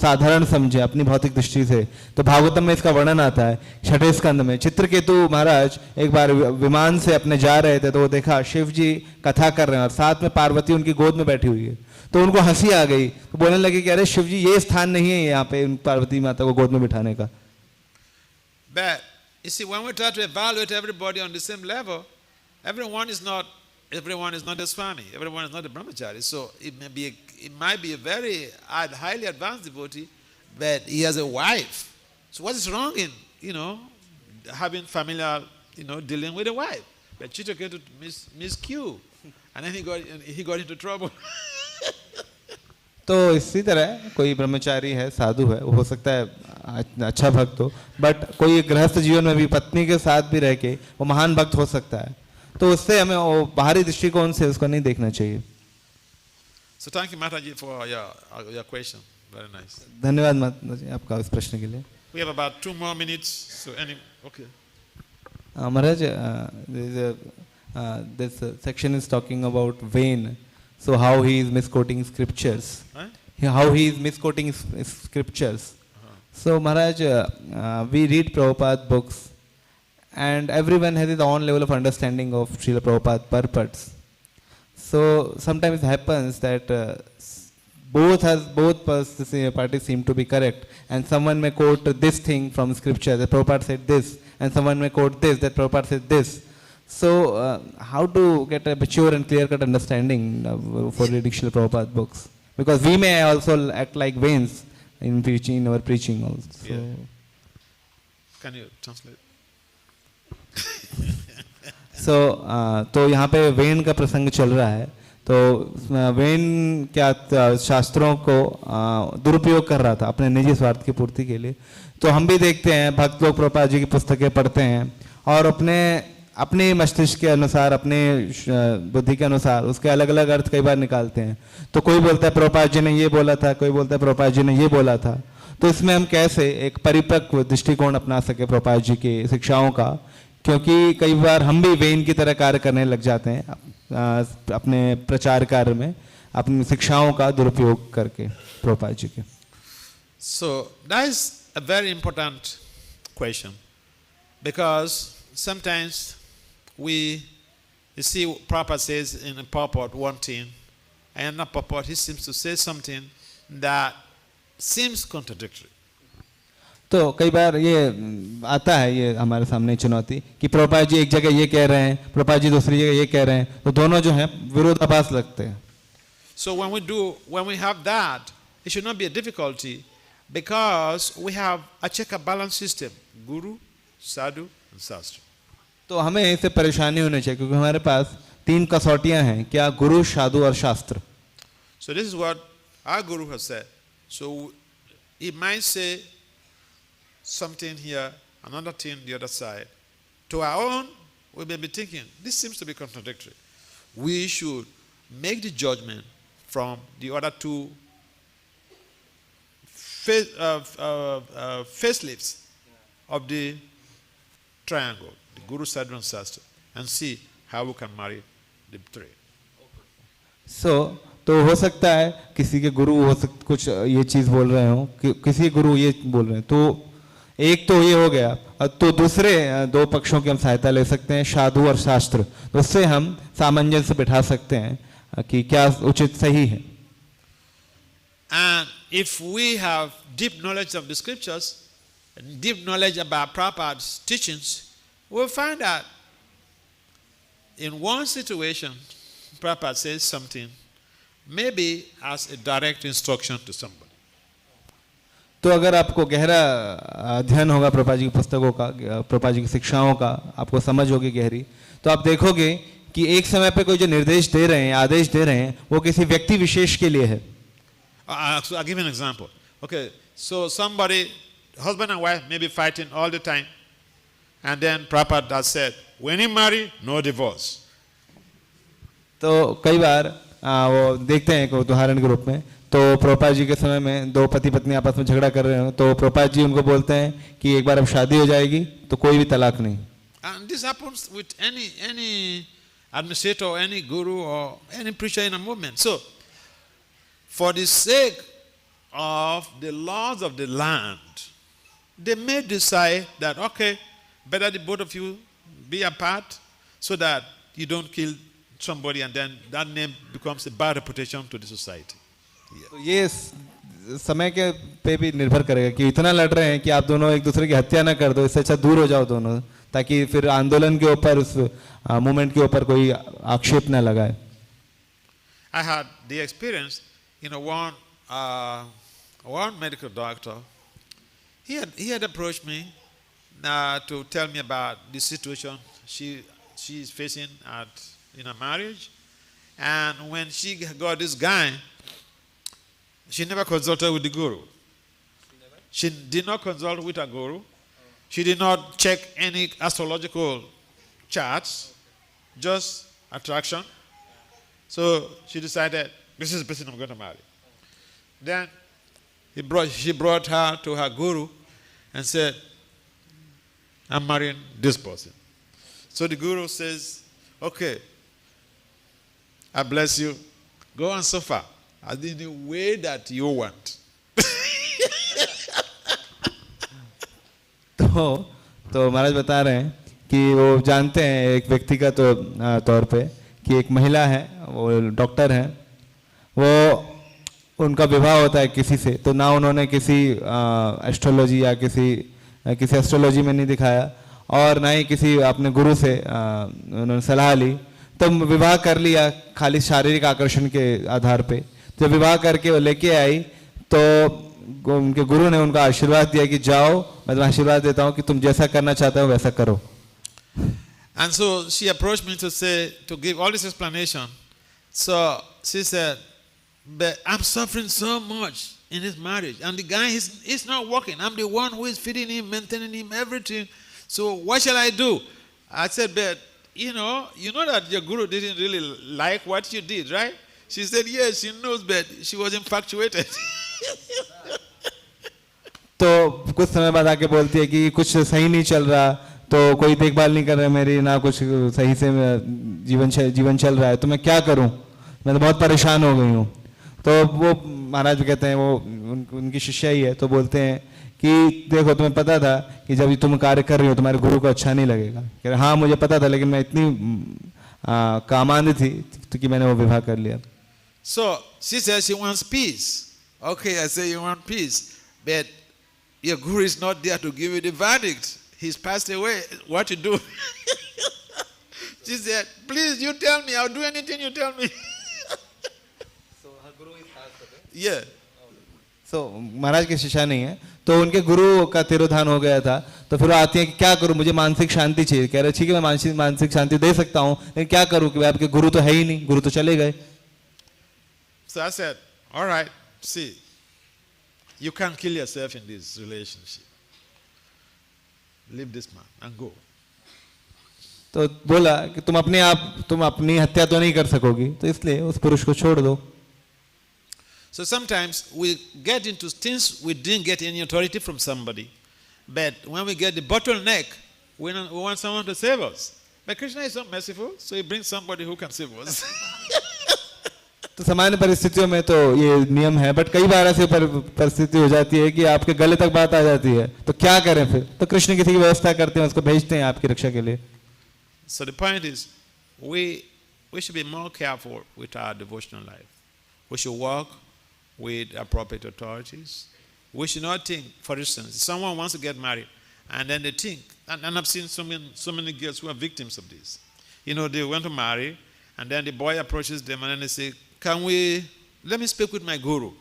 साधारण समझे अपनी भौतिक दृष्टि से. तो भागवतम में इसका वर्णन आता है 6ठे स्कंद में. चित्रकेतु महाराज एक बार विमान से अपने जा रहे थे तो वो देखा शिव जी कथा कर रहे हैं और साथ में पार्वती उनकी गोद में बैठी हुई है. तो उनको हंसी आ गई, तो बोलने लगे कि अरे शिव जी ये स्थान नहीं है यहाँ पे पार्वती माता को गोद में बिठाने का.
But you see, when we try to evaluate everybody on the same level, everyone is not a Swami, everyone is not a brahmachari. So it might be a very highly advanced devotee, but he has a wife. So what is wrong in having familial dealing with a wife? But Chitraketu miscue, and then he got into trouble.
तो इसी तरह कोई ब्रह्मचारी है, साधु है, वो हो सकता है अच्छा भक्त हो, बट कोई गृहस्थ जीवन में भी पत्नी के साथ भी रह के वो महान भक्त हो सकता है. तो उससे हमें वो बाहरी दृष्टिकोण से उसको नहीं देखना चाहिए.
So thank you, Mataji, for your question. Very nice.
धन्यवाद माताजी आपका इस प्रश्न के लिए.
We have about 2 more minutes. So okay.
Maharaj, this section is talking about vain. So how he is misquoting scriptures.
Huh?
How he is misquoting scriptures. So Maharaj, we read Prabhupada books, and everyone has his own level of understanding of Srila Prabhupada purports. So sometimes it happens that both parties seem to be correct, and someone may quote this thing from scripture that Prabhupada said this, and someone may quote this that Prabhupada said this. So how to get a mature and clear-cut understanding for reading Srila Prabhupada books? Because we may also act like vains in our preaching also.
Yeah. Can you translate?
तो यहाँ पे when का प्रसंग चल रहा है. तो when क्या शास्त्रों को दुरुपयोग कर रहा था अपने निजी स्वार्थ की पूर्ति के लिए. तो हम भी देखते हैं भक्त लोग प्रभुपाद जी की पुस्तकें पढ़ते हैं और अपने मस्तिष्क के अनुसार, अपने बुद्धि के अनुसार उसके अलग अलग अर्थ कई बार निकालते हैं. तो कोई बोलता है प्रभुपाद जी ने ये बोला था, कोई बोलता है प्रभुपाद जी ने ये बोला था. तो इसमें हम कैसे एक परिपक्व दृष्टिकोण अपना सके प्रभुपाद जी की शिक्षाओं का, क्योंकि कई बार हम भी वेन की तरह कार्य करने लग जाते हैं अपने प्रचार कार्य में अपनी शिक्षाओं का दुरुपयोग करके प्रभुपाद जी के.
So that is a very important question, because sometimes you see Prabhupada says in a purport one thing, and in a purport he seems to say something that seems contradictory.
तो कई बार ये आता है ये हमारे सामने चुनौती कि प्रभुपाद जी एक जगह ये कह रहे हैं, प्रभुपाद जी दूसरी जगह ये कह रहे हैं, तो दोनों जो हैं विरोधाभास लगते हैं.
So when we have that, it should not be a difficulty because we have a check and balance system: Guru, Sadhu, and Sastra.
तो हमें इससे परेशानी होनी चाहिए क्योंकि हमारे पास 3 कसौटियां हैं, क्या गुरु, साधु और शास्त्र.
So this is what our Guru has said. So he might say something here, another thing the other side. To our own, we may be thinking, this seems to be contradictory. We should make the judgment from the other two facelifts of the triangle, the Guru, Sadhu, and Sastra, and see how we can marry the three.
तो हो सकता है किसी के गुरु हो कुछ ये चीज़ बोल रहे हो, किसी गुरु ये बोल रहे हैं, तो एक तो ये हो गया, तो दूसरे 2 पक्षों की हम सहायता ले सकते हैं, साधु और शास्त्र. तो उससे हम सामंजस्य बिठा सकते हैं कि क्या उचित सही है.
And if we have deep knowledge of the scriptures and deep knowledge about Prabhupada's teachings, we'll find that in one situation, Prabhupada says something, maybe as a direct instruction to somebody.
तो अगर आपको गहरा अध्ययन होगा प्रभुपाद जी की पुस्तकों का, प्रभुपाद जी की शिक्षाओं का, आपको समझ होगी गहरी, तो आप देखोगे कि एक समय पे कोई जो निर्देश दे रहे हैं, आदेश दे रहे हैं, वो किसी व्यक्ति विशेष के लिए है.
So I'll give you an example. Okay, so somebody, husband and wife may be fighting all the time, and then Prabhupada has said, when you marry, no divorce.
तो कई बार वो देखते हैं एक उदाहरण के रूप में, तो प्रभुपाद जी के समय में 2 पति पत्नी आपस में झगड़ा कर रहे हो, तो प्रभुपाद जी उनको बोलते हैं कि एक बार अब शादी हो जाएगी तो कोई भी तलाक नहीं.
And this happens with any administrator, any guru, or any preacher in a movement. So, for the sake of the laws of the land, they may decide that, okay, better the both of you be apart so that you don't kill somebody and then that name becomes a bad reputation to the society.
तो ये समय के पे भी निर्भर करेगा कि इतना लड़ रहे हैं कि आप दोनों एक दूसरे की हत्या ना कर दो, इससे अच्छा दूर हो जाओ दोनों, ताकि फिर आंदोलन के ऊपर, उस मूवमेंट के ऊपर कोई आक्षेप ना लगाए.
I had the experience, one medical doctor, he had approached me to tell me about the situation she is facing in a marriage, and when she got this guy, she never consulted with the guru. She did not consult with a guru. She did not check any astrological charts, just attraction. So she decided, this is the person I'm going to marry. Then she brought her to her guru and said, I'm marrying this person. So the guru says, okay, I bless you. Go and suffer in the way that you want.
तो महाराज बता रहे हैं कि वो जानते हैं एक व्यक्तिगत तौर पे कि एक महिला है, वो डॉक्टर हैं, वो उनका विवाह होता है किसी से, तो ना उन्होंने किसी एस्ट्रोलॉजी या किसी एस्ट्रोलॉजी में नहीं दिखाया और ना ही किसी अपने गुरु से उन्होंने सलाह ली, तो विवाह कर लिया खाली शारीरिक आकर्षण के आधार पे. जब विवाह करके वो लेके आई तो उनके गुरु ने उनका आशीर्वाद दिया कि जाओ, मैं तुम्हें आशीर्वाद देता हूँ कि तुम जैसा करना चाहते हो वैसा करो.
And so she approached me to give all this explanation. So she said, but I'm suffering so much in this marriage, and the guy is not working. I'm the one who is feeding him, maintaining him, everything. So what shall I do? I said, but you know that your guru didn't really like what you did, right? She said, yes, she knows, but she was infatuated.
तो कुछ समय बाद आके बोलती है कि कुछ सही नहीं चल रहा, तो कोई देखभाल नहीं कर रहा मेरी, ना कुछ सही से जीवन चल रहा है, तो मैं क्या करूं, मैं तो बहुत परेशान हो गई हूं. तो वो महाराज कहते हैं, वो उनकी शिष्या ही है, तो बोलते हैं कि देखो तुम्हें पता था कि जब तुम कार्य कर रही हो तुम्हारे गुरु को अच्छा नहीं लगेगा. कह रहे हाँ मुझे पता था, लेकिन मैं इतनी कामांध थी तो कि मैंने वो विवाह कर लिया.
So she says she wants peace. Okay, I say you want peace, but your guru is not there to give you the verdict. He's passed away. What to do? She said, please, you tell me. I'll do anything you tell me.
So
Yeah.
सो महाराज की शिष्या नहीं है, तो उनके गुरु का तिरोधान हो गया था, तो फिर वो आती है कि क्या करूं, मुझे मानसिक शांति चाहिए। कह रहे ठीक है, मैं मानसिक शांति दे सकता हूं, लेकिन क्या करूं कि आपके गुरु तो है ही नहीं, गुरु तो चले गए।
So I said, all right, see, you can't kill yourself in this relationship. Leave this man and go.
तो बोला कि तुम अपनी हत्या तो नहीं कर सकोगी, तो इसलिए उस पुरुष को छोड़ दो।
So sometimes we get into things we didn't get any authority from somebody, but when we get the bottleneck, we want someone to save us. But Krishna is so merciful, so he brings somebody who can save us.
तो सामान्य परिस्थितियों में तो ये नियम है, but कई बार ऐसी परिस्थिति हो जाती है कि आपके गले तक बात आ जाती है, तो क्या करें फिर? तो कृष्ण किसी की व्यवस्था करते हैं, उसको भेजते हैं आपकी रक्षा के लिए।
So the point is, we should be more careful with our devotional life. We should work with appropriate authorities. We should not think, for instance, someone wants to get married, and then they think, and I've seen so many girls who are victims of this. You know, they want to marry, and then the boy approaches them, and then they say, let me speak with my guru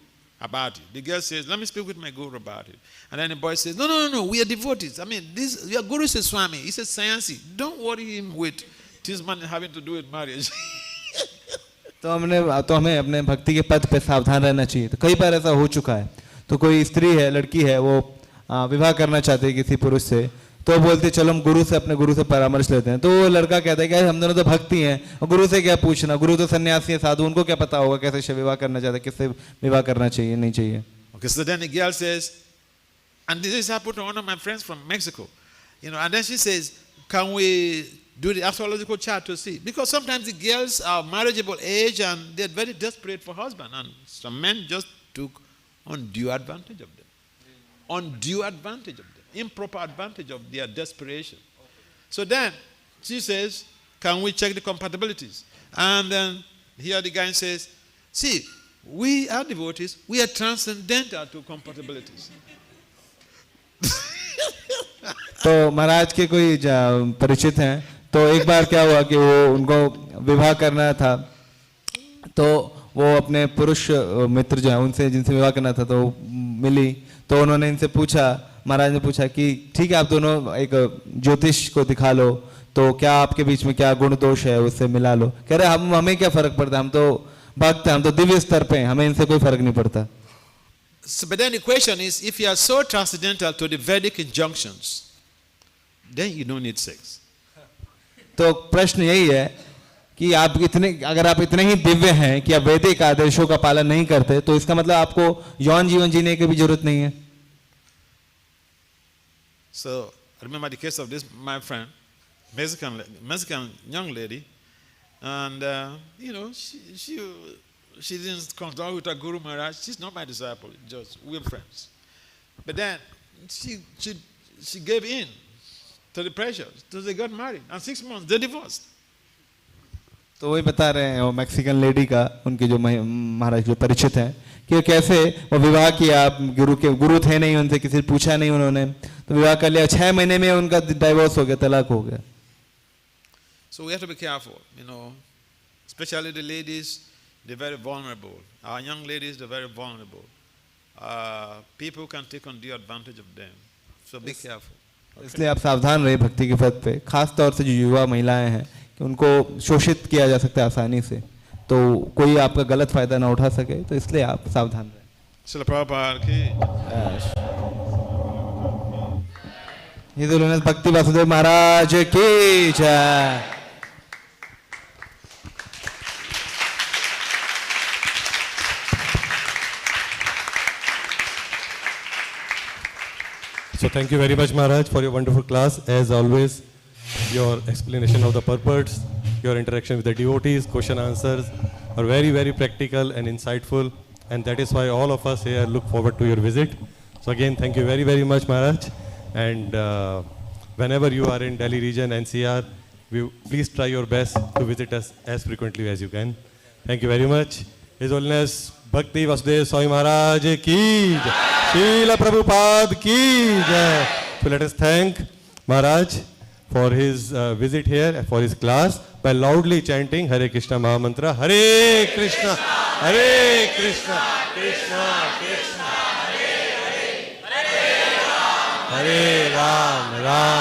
about it. The girl says, let me speak with my guru about it. And then the boy says, no, we are devotees. I mean, your guru is a Swami, he's a Sayansi. Don't worry him with this man having to do with marriage.
तो हमें अपने भक्ति के पथ पे सावधान रहना चाहिए। तो कई बार ऐसा हो चुका है, तो कोई स्त्री है, लड़की है, वो विवाह करना चाहती है किसी पुरुष से, तो बोलते चलो हम अपने गुरु से परामर्श लेते हैं। तो वो लड़का कहता है कि हम दोनों तो भक्ति हैं, और गुरु से क्या पूछना, गुरु तो सन्यासी है, साधु, उनको क्या पता होगा कैसे विवाह करना चाहता है, किससे विवाह करना चाहिए नहीं चाहिए।
Okay, so then the girl says, and this is happened to one of my friends from Mexico, you know, and then she says, can we do the astrological chart to see? Because sometimes the girls are marriageable age and they're very desperate for husband, and some men just took undue advantage of them. Undue advantage of them. Improper advantage of their desperation. So then she says, can we check the compatibilities? And then here the guy says, see, we are devotees, we are transcendental to compatibilities.
तो महाराज के कोई परिचित हैं, तो एक बार क्या हुआ कि वो उनको विवाह करना था, तो वो अपने पुरुष मित्र जो है उनसे जिनसे विवाह करना था तो मिली, तो उन्होंने इनसे पूछा, महाराज ने पूछा कि ठीक है आप दोनों एक ज्योतिष को दिखा लो, तो क्या आपके बीच में क्या गुण दोष है उससे मिला लो। कह रहे हमें क्या फर्क पड़ता है, हम तो भक्त हैं, हम तो दिव्य स्तर पे हैं, हमें इनसे कोई फर्क नहीं पड़ता।
So, but then the question is, if you are so transcendental to the Vedic injunctions, then you don't need sex.
तो प्रश्न यही है कि अगर आप इतने ही दिव्य हैं कि आप वैदिक आदेशों का पालन नहीं करते, तो इसका मतलब आपको यौन जीवन जीने की भी जरूरत नहीं है।
So I remember the case of this my friend, Mexican young lady, and you know she didn't consult with her Guru Maharaj. She's not my disciple, just we're friends. But then she gave in to the pressure, so they got married, and 6 months they divorced.
तो वही बता रहे हैं वो Mexican lady का, उनके जो महाराज जो परिचित हैं, कि कैसे वो विवाह किया, गुरु थे नहीं, उनसे किसी से पूछा नहीं उन्होंने, तो विवाह कर लिया, 6 महीने में उनका डाइवोर्स हो गया, तलाक हो गया।
So we have to be careful, you know, especially the ladies, they're very vulnerable. Our young ladies, they're very vulnerable. People can take undue advantage of them. So be careful.
इसलिए आप सावधान रहे भक्ति के पथ पे, खास तौर से जो युवा महिलाएं हैं कि उनको शोषित किया जा सकता है आसानी से, तो कोई आपका गलत फायदा ना उठा सके, तो इसलिए आप सावधान रहें।
Srila Prabhupada की
His Holiness Bhakti Vasudeva Maharaj की जय।
So thank you very much, Maharaj, for your wonderful class. As always, your explanation of the purports, your interaction with the devotees, question answers are very, very practical and insightful. And that is why all of us here look forward to your visit. So again, thank you very, very much, Maharaj. And whenever you are in Delhi region, NCR, please try your best to visit us as frequently as you can. Thank you very much. His Holiness Bhakti Vasudeva Swami Maharaj ki jai. Srila Prabhupada ki jai. So let us thank Maharaj for his visit here, for his class, by loudly chanting Hare Krishna Mahamantra. Hare Krishna. Hare Krishna, Krishna Krishna, Hare Ram, Ram